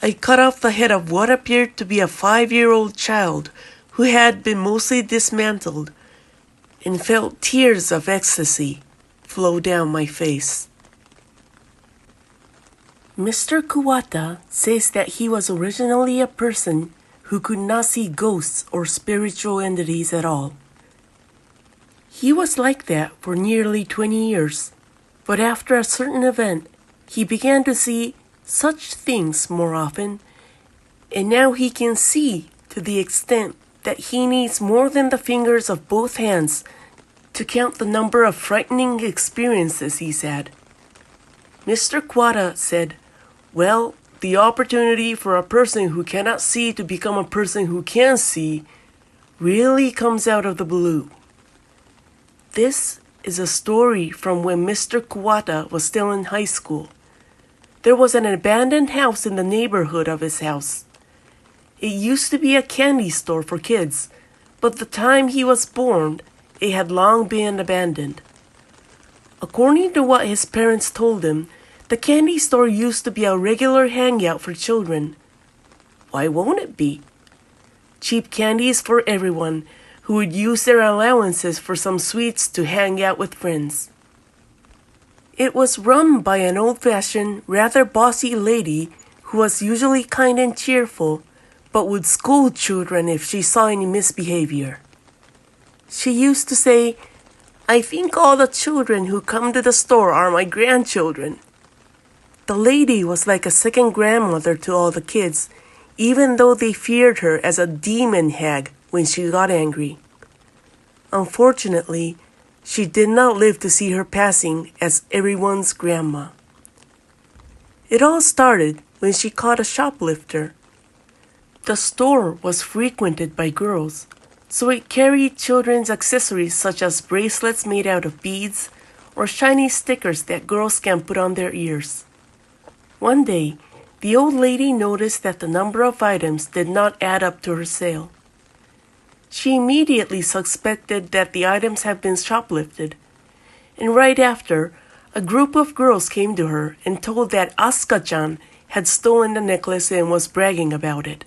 I cut off the head of what appeared to be a 5-year-old child who had been mostly dismantled and felt tears of ecstasy flow down my face. Mr. Kuwata says that he was originally a person who could not see ghosts or spiritual entities at all. He was like that for nearly 20 years, but after a certain event, he began to see such things more often, and now he can see to the extent that he needs more than the fingers of both hands to count the number of frightening experiences he's had. Mr. Kuwata said, well, the opportunity for a person who cannot see to become a person who can see really comes out of the blue. This is a story from when Mr. Kuwata was still in high school. There was an abandoned house in the neighborhood of his house. It used to be a candy store for kids, but the time he was born, it had long been abandoned. According to what his parents told him, the candy store used to be a regular hangout for children. Why won't it be? Cheap candies for everyone who would use their allowances for some sweets to hang out with friends. It was run by an old-fashioned, rather bossy lady who was usually kind and cheerful, but would scold children if she saw any misbehavior. She used to say, I think all the children who come to the store are my grandchildren. The lady was like a second grandmother to all the kids, even though they feared her as a demon hag when she got angry. Unfortunately, she did not live to see her passing as everyone's grandma. It all started when she caught a shoplifter. The store was frequented by girls, so it carried children's accessories such as bracelets made out of beads or shiny stickers that girls can put on their ears. One day, the old lady noticed that the number of items did not add up to her sale. She immediately suspected that the items had been shoplifted, and right after, a group of girls came to her and told that Asuka-chan had stolen the necklace and was bragging about it.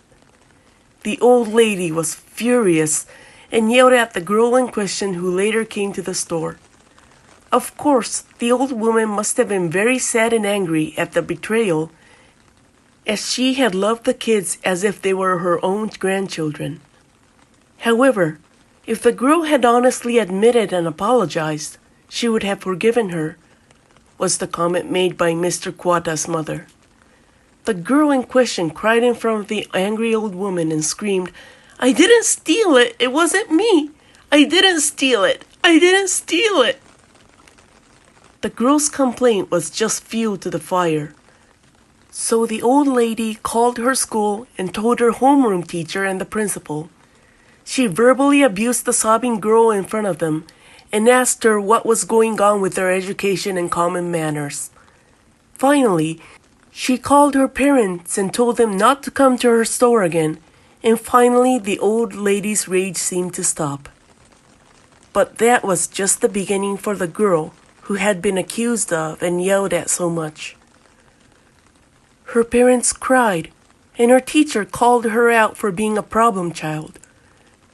The old lady was furious and yelled at the girl in question who later came to the store. Of course, the old woman must have been very sad and angry at the betrayal, as she had loved the kids as if they were her own grandchildren. However, if the girl had honestly admitted and apologized, she would have forgiven her, was the comment made by Mr. Kuwata's mother. The girl in question cried in front of the angry old woman and screamed, I didn't steal it! It wasn't me! I didn't steal it! I didn't steal it! The girl's complaint was just fuel to the fire. So the old lady called her school and told her homeroom teacher and the principal. She verbally abused the sobbing girl in front of them and asked her what was going on with their education and common manners. Finally, she called her parents and told them not to come to her store again, and finally the old lady's rage seemed to stop. But that was just the beginning for the girl who had been accused of and yelled at so much. Her parents cried, and her teacher called her out for being a problem child.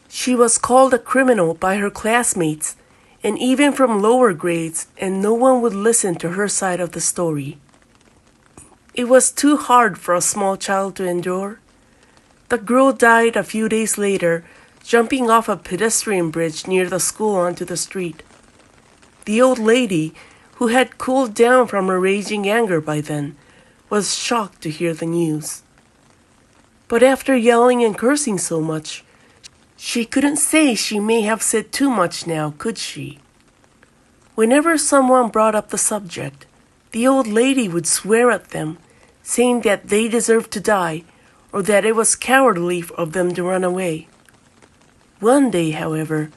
She was called a criminal by her classmates, and even from lower grades, and no one would listen to her side of the story. It was too hard for a small child to endure. The girl died a few days later, jumping off a pedestrian bridge near the school onto the street. The old lady, who had cooled down from her raging anger by then, was shocked to hear the news. But after yelling and cursing so much, She couldn't say she may have said too much now, could she? Whenever someone brought up the subject, the old lady would swear at them, saying that they deserved to die, or that it was cowardly of them to run away. One day, however,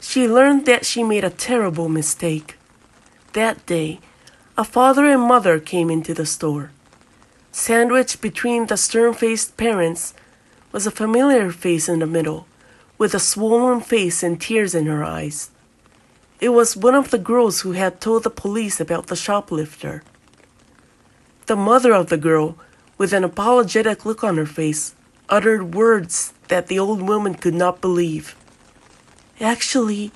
she learned that she made a terrible mistake. That day, a father and mother came into the store. Sandwiched between the stern-faced parents was a familiar face in the middle, with a swollen face and tears in her eyes. It was one of the girls who had told the police about the shoplifter. The mother of the girl, with an apologetic look on her face, uttered words that the old woman could not believe. Actually,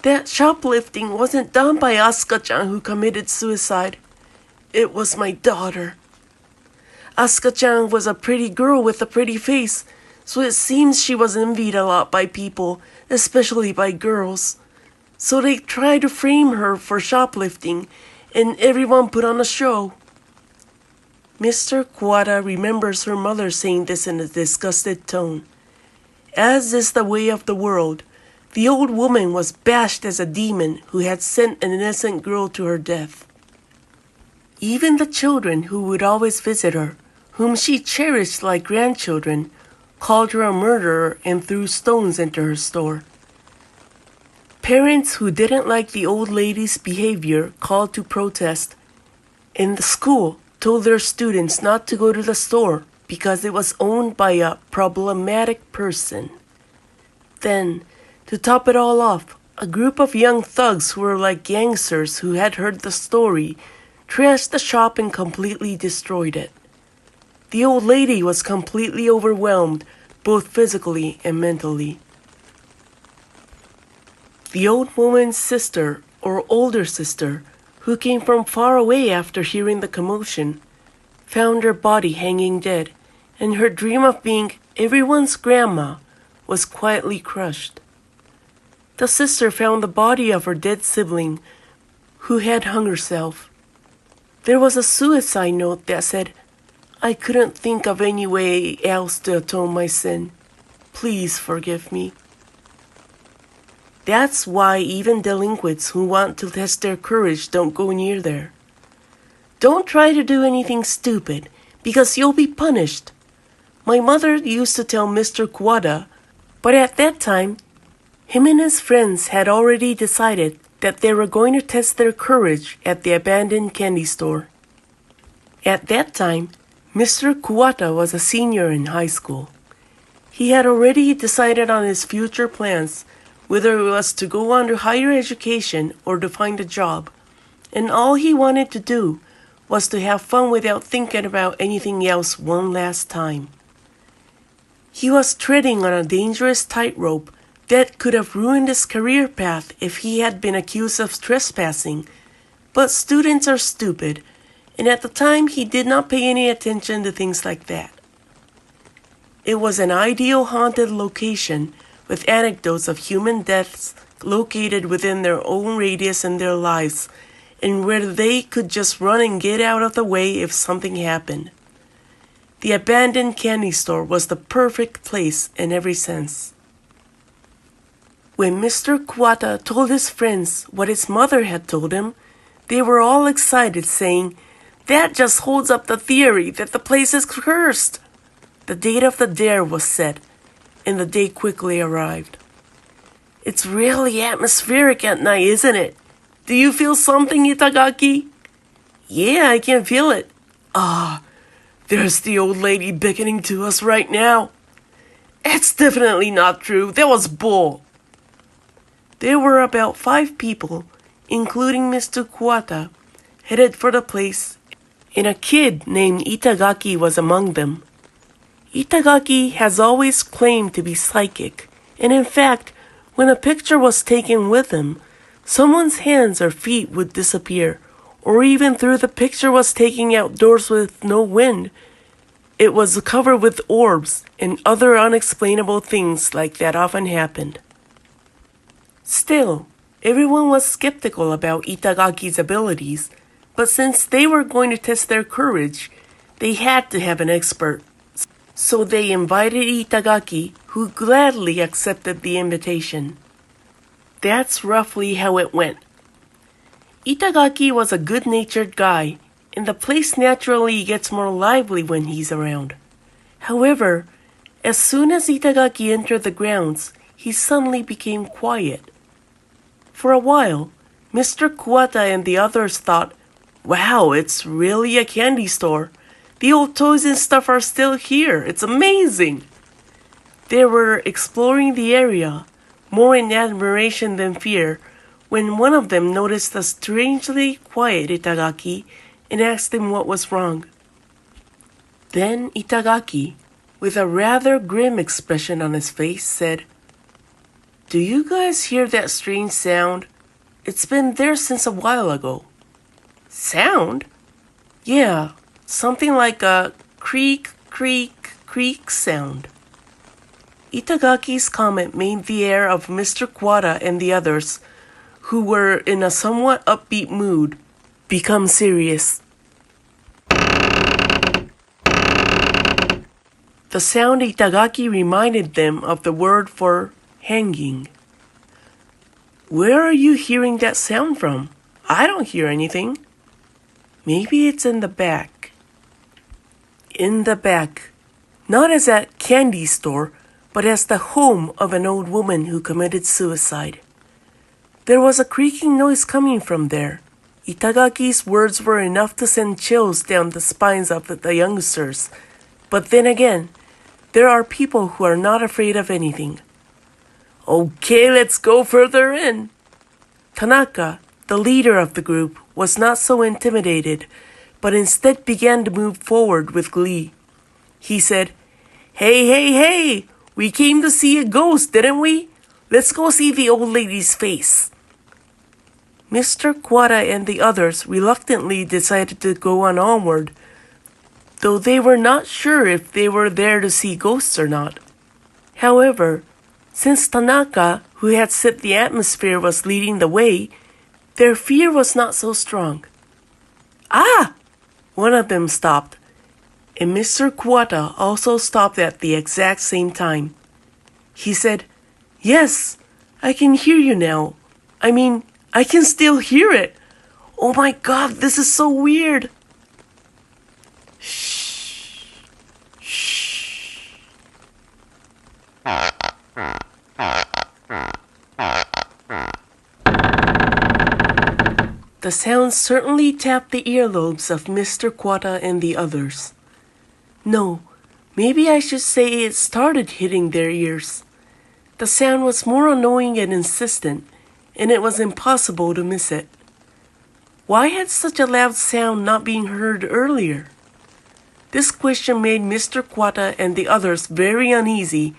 that shoplifting wasn't done by Asuka-chan who committed suicide. It was my daughter. Asuka-chan was a pretty girl with a pretty face, so it seems she was envied a lot by people, especially by girls. So they tried to frame her for shoplifting, and everyone put on a show. Mr. Kuwata remembers her mother saying this in a disgusted tone. As is the way of the world, the old woman was bashed as a demon who had sent an innocent girl to her death. Even the children who would always visit her, whom she cherished like grandchildren, called her a murderer and threw stones into her store. Parents who didn't like the old lady's behavior called to protest, and the school told their students not to go to the store because it was owned by a problematic person. Then, to top it all off, a group of young thugs who were like gangsters who had heard the story trashed the shop and completely destroyed it. The old lady was completely overwhelmed, both physically and mentally. The old woman's sister, or older sister, who came from far away after hearing the commotion, found her body hanging dead, and her dream of being everyone's grandma was quietly crushed. The sister found the body of her dead sibling, who had hung herself. There was a suicide note that said, "I couldn't think of any way else to atone my sin. Please forgive me." That's why even delinquents who want to test their courage don't go near there. Don't try to do anything stupid, because you'll be punished. My mother used to tell Mr. Kuwata, but at that time, him and his friends had already decided that they were going to test their courage at the abandoned candy store. At that time, Mr. Kuwata was a senior in high school. He had already decided on his future plans, whether it was to go on to higher education or to find a job, and all he wanted to do was to have fun without thinking about anything else one last time. He was treading on a dangerous tightrope that could have ruined his career path if he had been accused of trespassing, but students are stupid, and at the time he did not pay any attention to things like that. It was an ideal haunted location with anecdotes of human deaths located within their own radius in their lives, and where they could just run and get out of the way if something happened. The abandoned candy store was the perfect place in every sense. When Mr. Kuwata told his friends what his mother had told him, they were all excited, saying, "That just holds up the theory that the place is cursed." The date of the dare was set, and the day quickly arrived. "It's really atmospheric at night, isn't it? Do you feel something, Itagaki?" "Yeah, I can feel it." "Ah, there's the old lady beckoning to us right now." "It's definitely not true. That was bull." There were about 5 people, including Mr. Kuwata, headed for the place, and a kid named Itagaki was among them. Itagaki has always claimed to be psychic, and in fact, when a picture was taken with him, someone's hands or feet would disappear, or even though the picture was taken outdoors with no wind, it was covered with orbs and other unexplainable things like that often happened. Still, everyone was skeptical about Itagaki's abilities, but since they were going to test their courage, they had to have an expert. So they invited Itagaki, who gladly accepted the invitation. That's roughly how it went. Itagaki was a good-natured guy, and the place naturally gets more lively when he's around. However, as soon as Itagaki entered the grounds, he suddenly became quiet. For a while, Mr. Kuwata and the others thought, "Wow, it's really a candy store. The old toys and stuff are still here. It's amazing." They were exploring the area, more in admiration than fear, when one of them noticed a strangely quiet Itagaki and asked him what was wrong. Then Itagaki, with a rather grim expression on his face, said, "Do you guys hear that strange sound? It's been there since a while ago." "Sound?" "Yeah, something like a creak, creak, creak sound." Itagaki's comment made the air of Mr. Kuwata and the others, who were in a somewhat upbeat mood, become serious. The sound Itagaki reminded them of the word for hanging. "Where are you hearing that sound from? I don't hear anything." "Maybe it's in the back." In the back, not as a candy store, but as the home of an old woman who committed suicide. There was a creaking noise coming from there. Itagaki's words were enough to send chills down the spines of the youngsters. But then again, there are people who are not afraid of anything. "Okay, let's go further in." Tanaka, the leader of the group, was not so intimidated, but instead began to move forward with glee. He said, "Hey, hey, hey! We came to see a ghost, didn't we? Let's go see the old lady's face." Mr. Kuwata and the others reluctantly decided to go on onward, though they were not sure if they were there to see ghosts or not. However, since Tanaka, who had set the atmosphere, was leading the way, their fear was not so strong. "Ah!" One of them stopped, and Mr. Kuwata also stopped at the exact same time. He said, "Yes, I can hear you now. I can still hear it. Oh my God, this is so weird." Shh. Shh. The sound certainly tapped the earlobes of Mr. Kuwata and the others. No, maybe I should say it started hitting their ears. The sound was more annoying and insistent, and it was impossible to miss it. Why had such a loud sound not been heard earlier? This question made Mr. Kuwata and the others very uneasy,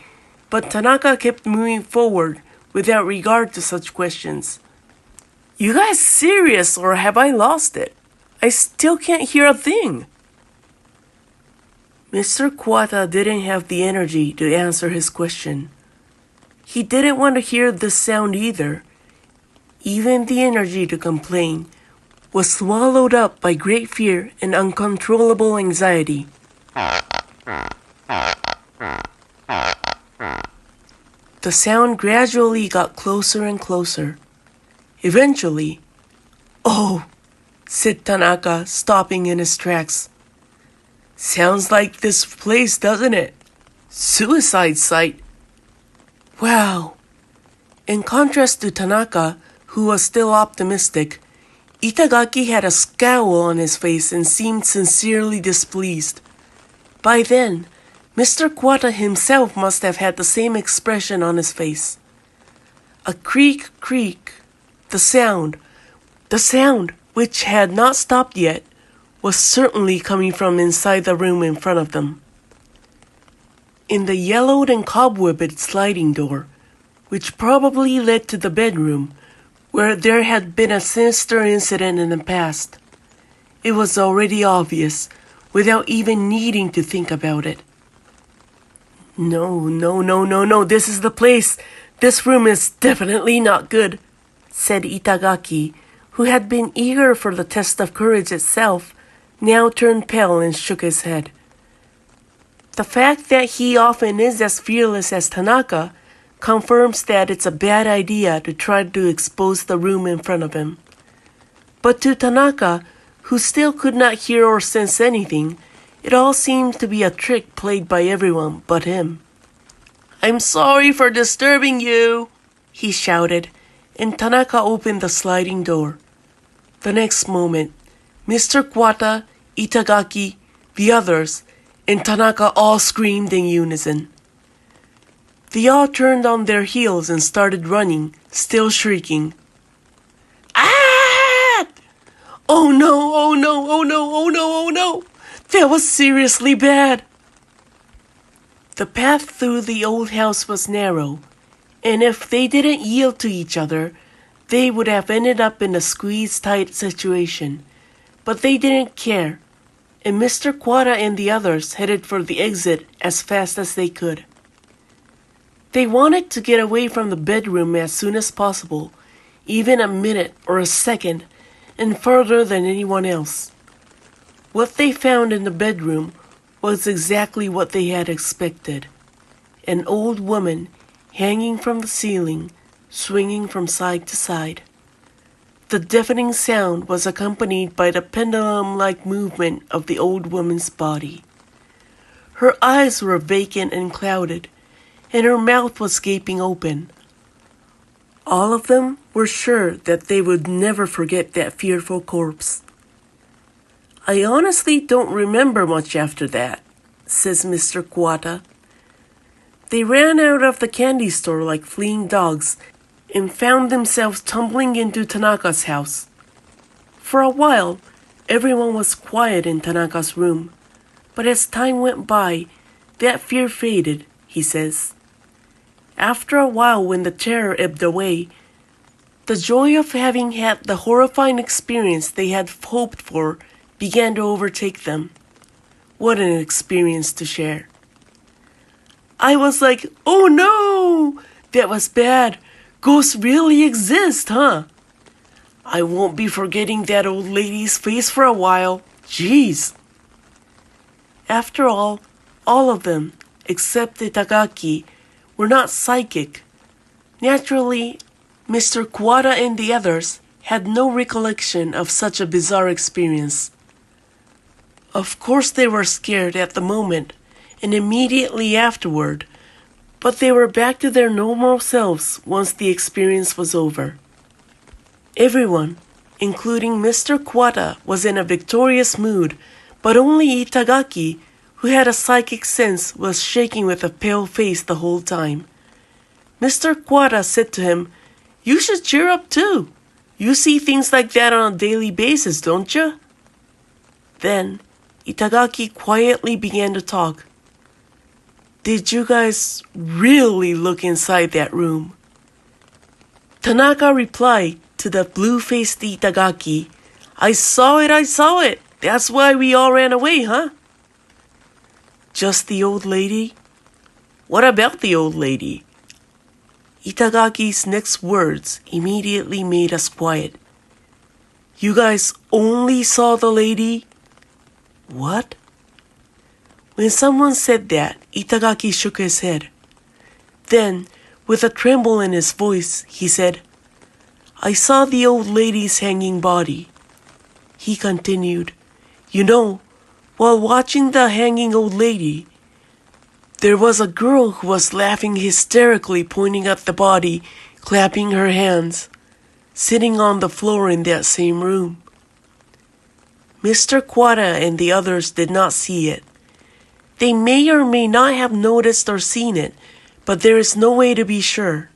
but Tanaka kept moving forward without regard to such questions. "You guys serious, or have I lost it? I still can't hear a thing." Mr. Kuwata didn't have the energy to answer his question. He didn't want to hear this sound either. Even the energy to complain was swallowed up by great fear and uncontrollable anxiety. The sound gradually got closer and closer. Eventually, "Oh," said Tanaka, stopping in his tracks. "Sounds like this place, doesn't it? Suicide site." Wow. In contrast to Tanaka, who was still optimistic, Itagaki had a scowl on his face and seemed sincerely displeased. By then, Mr. Kuwata himself must have had the same expression on his face. A creak, creak. The sound, which had not stopped yet, was certainly coming from inside the room in front of them. In the yellowed and cobwebbed sliding door, which probably led to the bedroom, where there had been a sinister incident in the past, it was already obvious, without even needing to think about it. No, this is the place. This room is definitely not good," said Itagaki, who had been eager for the test of courage itself, now turned pale and shook his head. The fact that he often is as fearless as Tanaka confirms that it's a bad idea to try to expose the room in front of him. But to Tanaka, who still could not hear or sense anything, it all seemed to be a trick played by everyone but him. "I'm sorry for disturbing you," he shouted, and Tanaka opened the sliding door. The next moment, Mr. Kwata, Itagaki, the others, and Tanaka all screamed in unison. They all turned on their heels and started running, still shrieking. "Ah! Oh no, oh no, oh no, oh no, oh no! That was seriously bad!" The path through the old house was narrow, and if they didn't yield to each other, they would have ended up in a squeeze-tight situation. But they didn't care, and Mr. Quada and the others headed for the exit as fast as they could. They wanted to get away from the bedroom as soon as possible, even a minute or a second, and further than anyone else. What they found in the bedroom was exactly what they had expected. An old woman hanging from the ceiling, swinging from side to side. The deafening sound was accompanied by the pendulum-like movement of the old woman's body. Her eyes were vacant and clouded, and her mouth was gaping open. All of them were sure that they would never forget that fearful corpse. "I honestly don't remember much after that," says Mr. Kuwata. They ran out of the candy store like fleeing dogs and found themselves tumbling into Tanaka's house. For a while, everyone was quiet in Tanaka's room, but as time went by, that fear faded, he says. After a while, when the terror ebbed away, the joy of having had the horrifying experience they had hoped for began to overtake them. What an experience to share. "I was like, oh no, that was bad. Ghosts really exist, huh? I won't be forgetting that old lady's face for a while. Jeez." After all of them, except Itagaki, were not psychic. Naturally, Mr. Kuwata and the others had no recollection of such a bizarre experience. Of course they were scared at the moment and immediately afterward, but they were back to their normal selves once the experience was over. Everyone, including Mr. Kuwata, was in a victorious mood, but only Itagaki, who had a psychic sense, was shaking with a pale face the whole time. Mr. Kuwata said to him, "You should cheer up too. You see things like that on a daily basis, don't you?" Then Itagaki quietly began to talk. "Did you guys really look inside that room?" Tanaka replied to the blue-faced Itagaki, I saw it. That's why we all ran away, huh?" "Just the old lady?" "What about the old lady?" Itagaki's next words immediately made us quiet. "You guys only saw the lady?" "What?" When someone said that, Itagaki shook his head. Then, with a tremble in his voice, he said, "I saw the old lady's hanging body." He continued, "You know, while watching the hanging old lady, there was a girl who was laughing hysterically, pointing at the body, clapping her hands, sitting on the floor in that same room." Mr. Kuwata and the others did not see it. They may or may not have noticed or seen it, but there is no way to be sure.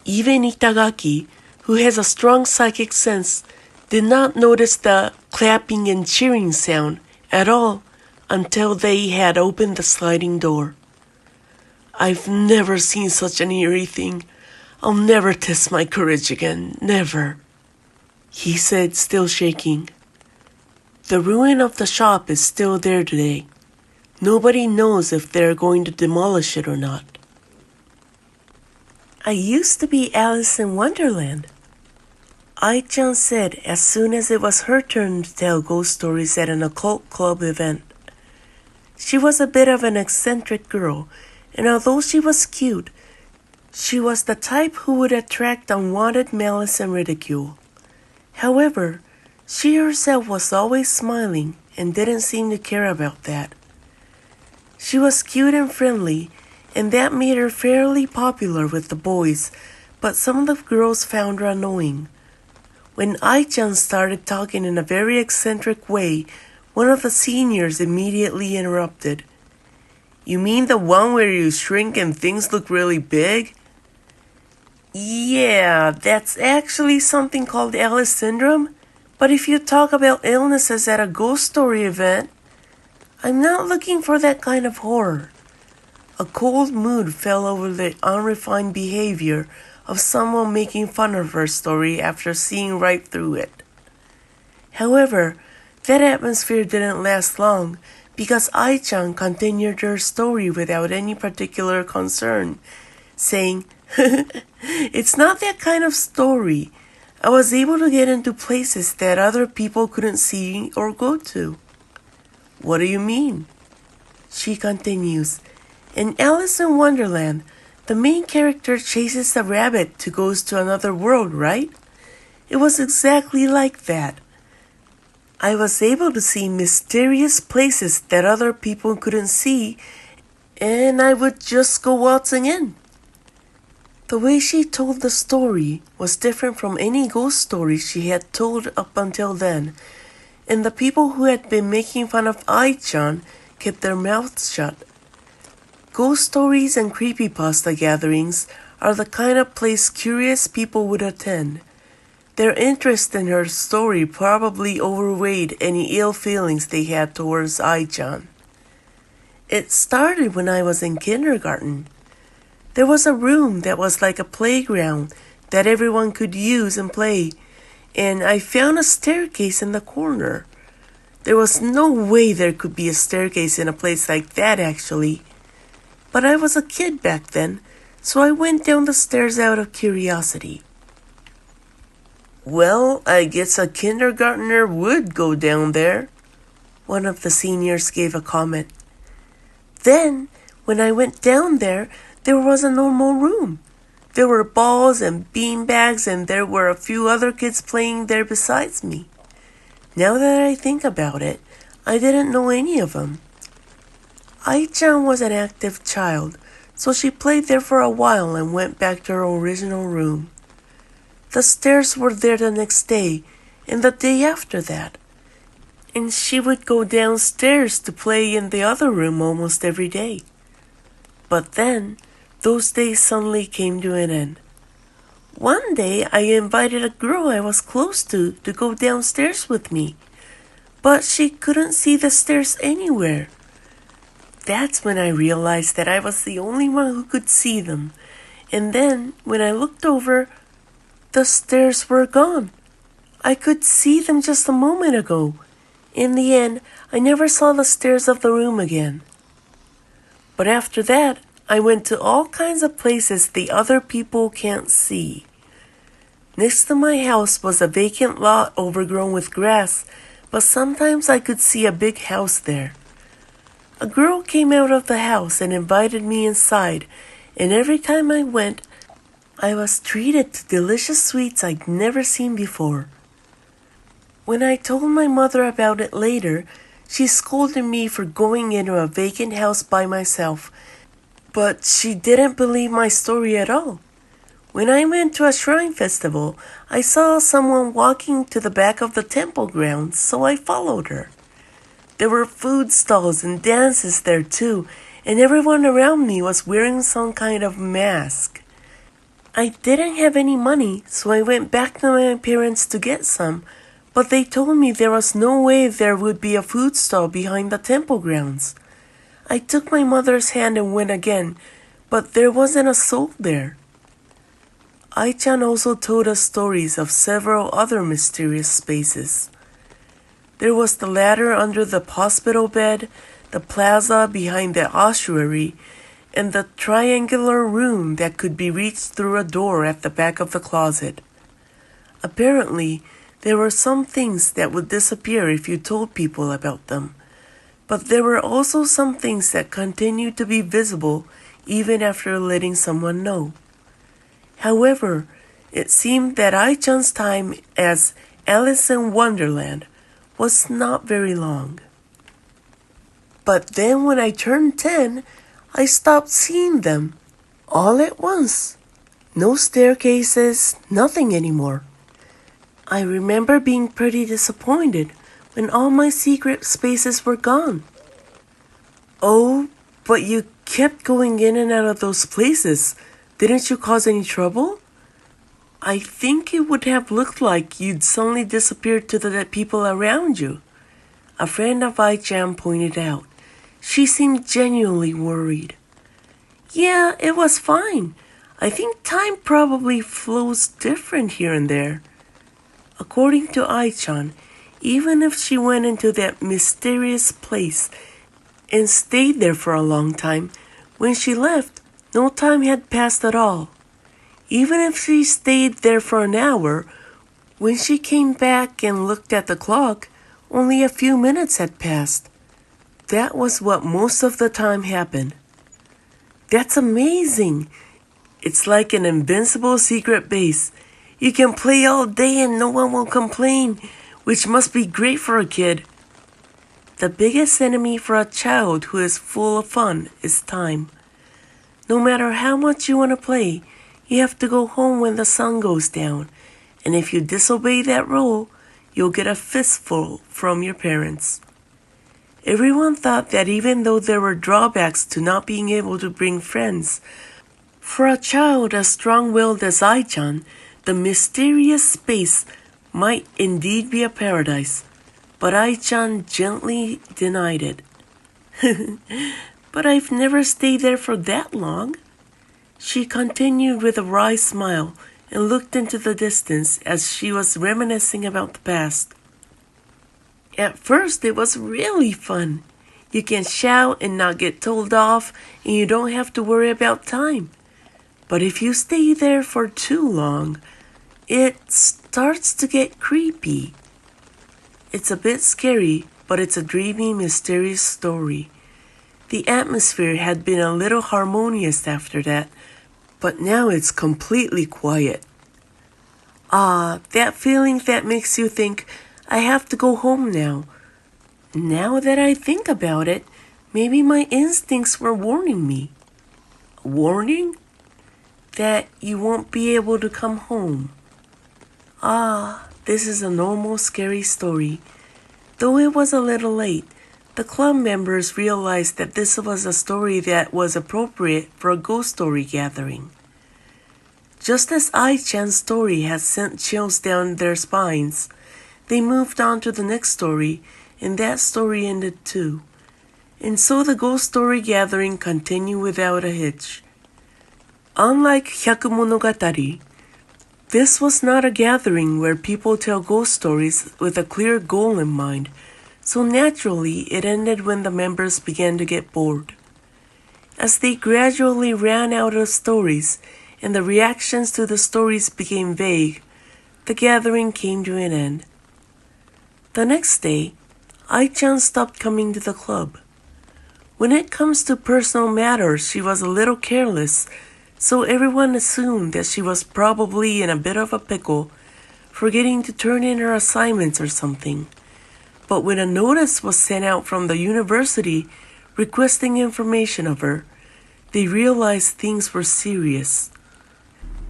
Even Itagaki, who has a strong psychic sense, did not notice the clapping and cheering sound at all until they had opened the sliding door. "I've never seen such an eerie thing. I'll never test my courage again, never," he said, still shaking. The ruin of the shop is still there today. Nobody knows if they're going to demolish it or not. "I used to be Alice in Wonderland," Ai-chan said as soon as it was her turn to tell ghost stories at an occult club event. She was a bit of an eccentric girl, and although she was cute, she was the type who would attract unwanted malice and ridicule. However, she herself was always smiling and didn't seem to care about that. She was cute and friendly, and that made her fairly popular with the boys, but some of the girls found her annoying. When Ai-chan started talking in a very eccentric way, one of the seniors immediately interrupted. "You mean the one where you shrink and things look really big?" "Yeah, that's actually something called Alice syndrome. But if you talk about illnesses at a ghost story event, I'm not looking for that kind of horror." A cold mood fell over the unrefined behavior of someone making fun of her story after seeing right through it. However, that atmosphere didn't last long because Ai-chan continued her story without any particular concern, saying, "It's not that kind of story. I was able to get into places that other people couldn't see or go to." "What do you mean?" She continues, "In Alice in Wonderland, the main character chases a rabbit to go to another world, right? It was exactly like that. I was able to see mysterious places that other people couldn't see, and I would just go waltzing in." The way she told the story was different from any ghost story she had told up until then, and the people who had been making fun of Ai-chan kept their mouths shut. Ghost stories and creepypasta gatherings are the kind of place curious people would attend. Their interest in her story probably outweighed any ill feelings they had towards Ai-chan. It started when I was in kindergarten. There was a room that was like a playground that everyone could use and play, and I found a staircase in the corner. There was no way there could be a staircase in a place like that, actually. But I was a kid back then, so I went down the stairs out of curiosity. "Well, I guess a kindergartner would go down there," one of the seniors gave a comment. Then, when I went down there was a normal room. There were balls and beanbags, and there were a few other kids playing there besides me. Now that I think about it, I didn't know any of them. Ai-chan was an active child, so she played there for a while and went back to her original room. The stairs were there the next day, and the day after that. And she would go downstairs to play in the other room almost every day. But then, those days suddenly came to an end. One day, I invited a girl I was close to go downstairs with me, but she couldn't see the stairs anywhere. That's when I realized that I was the only one who could see them, and then, when I looked over, the stairs were gone. I could see them just a moment ago. In the end, I never saw the stairs of the room again. But after that, I went to all kinds of places the other people can't see. Next to my house was a vacant lot overgrown with grass, but sometimes I could see a big house there. A girl came out of the house and invited me inside, and every time I went, I was treated to delicious sweets I'd never seen before. When I told my mother about it later, she scolded me for going into a vacant house by myself, but she didn't believe my story at all. When I went to a shrine festival, I saw someone walking to the back of the temple grounds, so I followed her. There were food stalls and dances there too, and everyone around me was wearing some kind of mask. I didn't have any money, so I went back to my parents to get some, but they told me there was no way there would be a food stall behind the temple grounds. I took my mother's hand and went again, but there wasn't a soul there. Ai-chan also told us stories of several other mysterious spaces. There was the ladder under the hospital bed, the plaza behind the ossuary, and the triangular room that could be reached through a door at the back of the closet. Apparently, there were some things that would disappear if you told people about them, But there were also some things that continued to be visible even after letting someone know. However, it seemed that Ai-chan's time as Alice in Wonderland was not very long. But then when I turned 10, I stopped seeing them all at once. No staircases, nothing anymore. I remember being pretty disappointed when all my secret spaces were gone. Oh, but you kept going in and out of those places. Didn't you cause any trouble? I think it would have looked like you'd suddenly disappeared to the people around you. A friend of Ai-chan pointed out. She seemed genuinely worried. Yeah, it was fine. I think time probably flows different here and there. According to Ai-chan, even if she went into that mysterious place and stayed there for a long time, when she left, no time had passed at all. Even if she stayed there for an hour, when she came back and looked at the clock, only a few minutes had passed. That was what most of the time happened. That's amazing. It's like an invincible secret base. You can play all day and no one will complain, which must be great for a kid. The biggest enemy for a child who is full of fun is time. No matter how much you want to play, you have to go home when the sun goes down. And if you disobey that rule, you'll get a fistful from your parents. Everyone thought that even though there were drawbacks to not being able to bring friends, for a child as strong-willed as Ai-chan, the mysterious space might indeed be a paradise, but Ai-chan gently denied it. But I've never stayed there for that long. She continued with a wry smile and looked into the distance as she was reminiscing about the past. At first, it was really fun. You can shout and not get told off, and you don't have to worry about time. But if you stay there for too long, it starts to get creepy. It's a bit scary, but it's a dreamy, mysterious story. The atmosphere had been a little harmonious after that, but now it's completely quiet. That feeling that makes you think, I have to go home now. Now that I think about it, maybe my instincts were warning me. Warning? That you won't be able to come home. This is a normal scary story. Though it was a little late, the club members realized that this was a story that was appropriate for a ghost story gathering. Just as Ai-chan's story had sent chills down their spines, they moved on to the next story, and that story ended too. And so the ghost story gathering continued without a hitch. Unlike Hyakumonogatari, this was not a gathering where people tell ghost stories with a clear goal in mind, so naturally it ended when the members began to get bored. As they gradually ran out of stories and the reactions to the stories became vague, the gathering came to an end. The next day, Ai-chan stopped coming to the club. When it comes to personal matters, she was a little careless, so everyone assumed that she was probably in a bit of a pickle, forgetting to turn in her assignments or something. But when a notice was sent out from the university requesting information of her, they realized things were serious.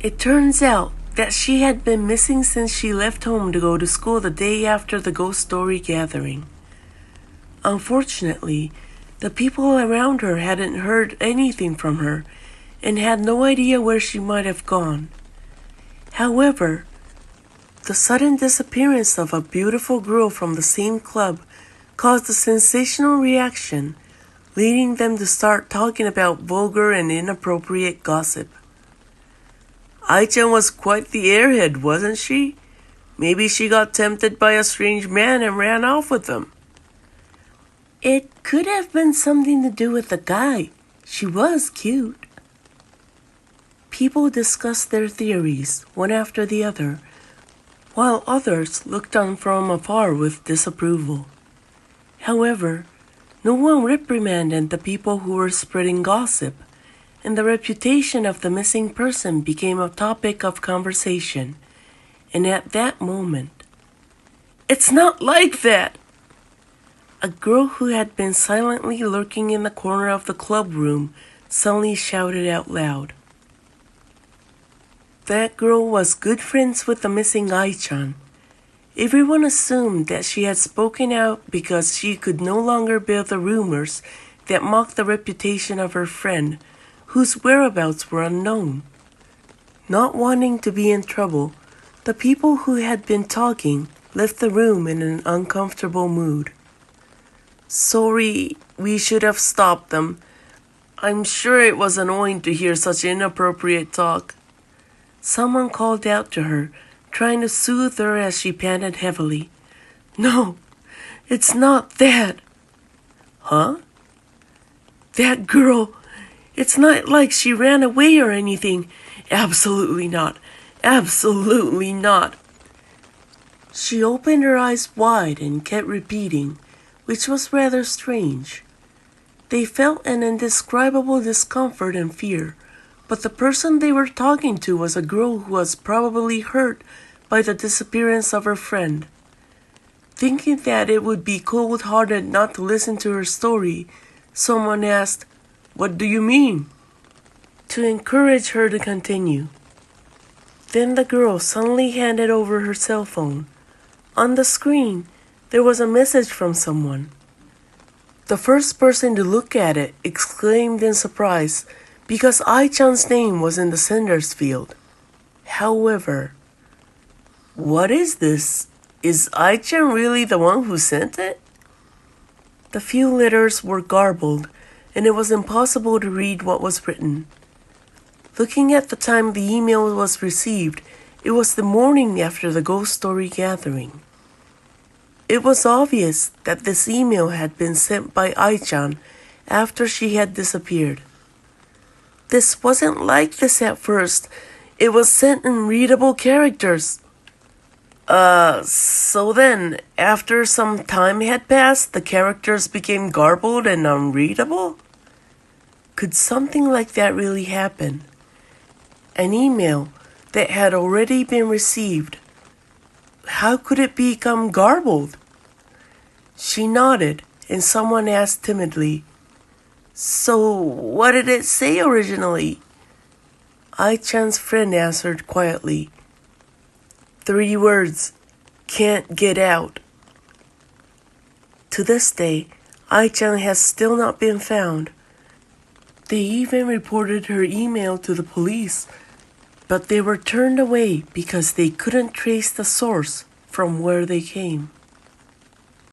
It turns out that she had been missing since she left home to go to school the day after the ghost story gathering. Unfortunately, the people around her hadn't heard anything from her and had no idea where she might have gone. However, the sudden disappearance of a beautiful girl from the same club caused a sensational reaction, leading them to start talking about vulgar and inappropriate gossip. Ai-chan was quite the airhead, wasn't she? Maybe she got tempted by a strange man and ran off with him. It could have been something to do with the guy. She was cute. People discussed their theories, one after the other, while others looked on from afar with disapproval. However, No one reprimanded the people who were spreading gossip, and the reputation of the missing person became a topic of conversation. And at that moment, "It's not like that!" a girl who had been silently lurking in the corner of the club room suddenly shouted out loud. That girl was good friends with the missing Ai-chan. Everyone assumed that she had spoken out because she could no longer bear the rumors that mocked the reputation of her friend, whose whereabouts were unknown. Not wanting to be in trouble, the people who had been talking left the room in an uncomfortable mood. "Sorry, we should have stopped them. I'm sure it was annoying to hear such inappropriate talk." Someone called out to her, trying to soothe her as she panted heavily. "No, it's not that." "Huh?" "That girl, it's not like she ran away or anything. Absolutely not. Absolutely not." She opened her eyes wide and kept repeating, which was rather strange. They felt an indescribable discomfort and fear, but the person they were talking to was a girl who was probably hurt by the disappearance of her friend. Thinking that it would be cold-hearted not to listen to her story, someone asked, "What do you mean?" to encourage her to continue. Then the girl suddenly handed over her cell phone. On the screen, there was a message from someone. The first person to look at it exclaimed in surprise because Ai-chan's name was in the sender's field. However, "What is this? Is Ai-chan really the one who sent it?" The few letters were garbled, and it was impossible to read what was written. Looking at the time the email was received, it was the morning after the ghost story gathering. It was obvious that this email had been sent by Ai-chan after she had disappeared. "This wasn't like this at first. It was sent in readable characters." So then, after some time had passed, the characters became garbled and unreadable?" Could something like that really happen? An email that had already been received. How could it become garbled? She nodded, and someone asked timidly, "So, what did it say originally?" Ai-chan's friend answered quietly, 3 words, "Can't get out." To this day, Ai-chan has still not been found. They even reported her email to the police, but they were turned away because they couldn't trace the source from where they came.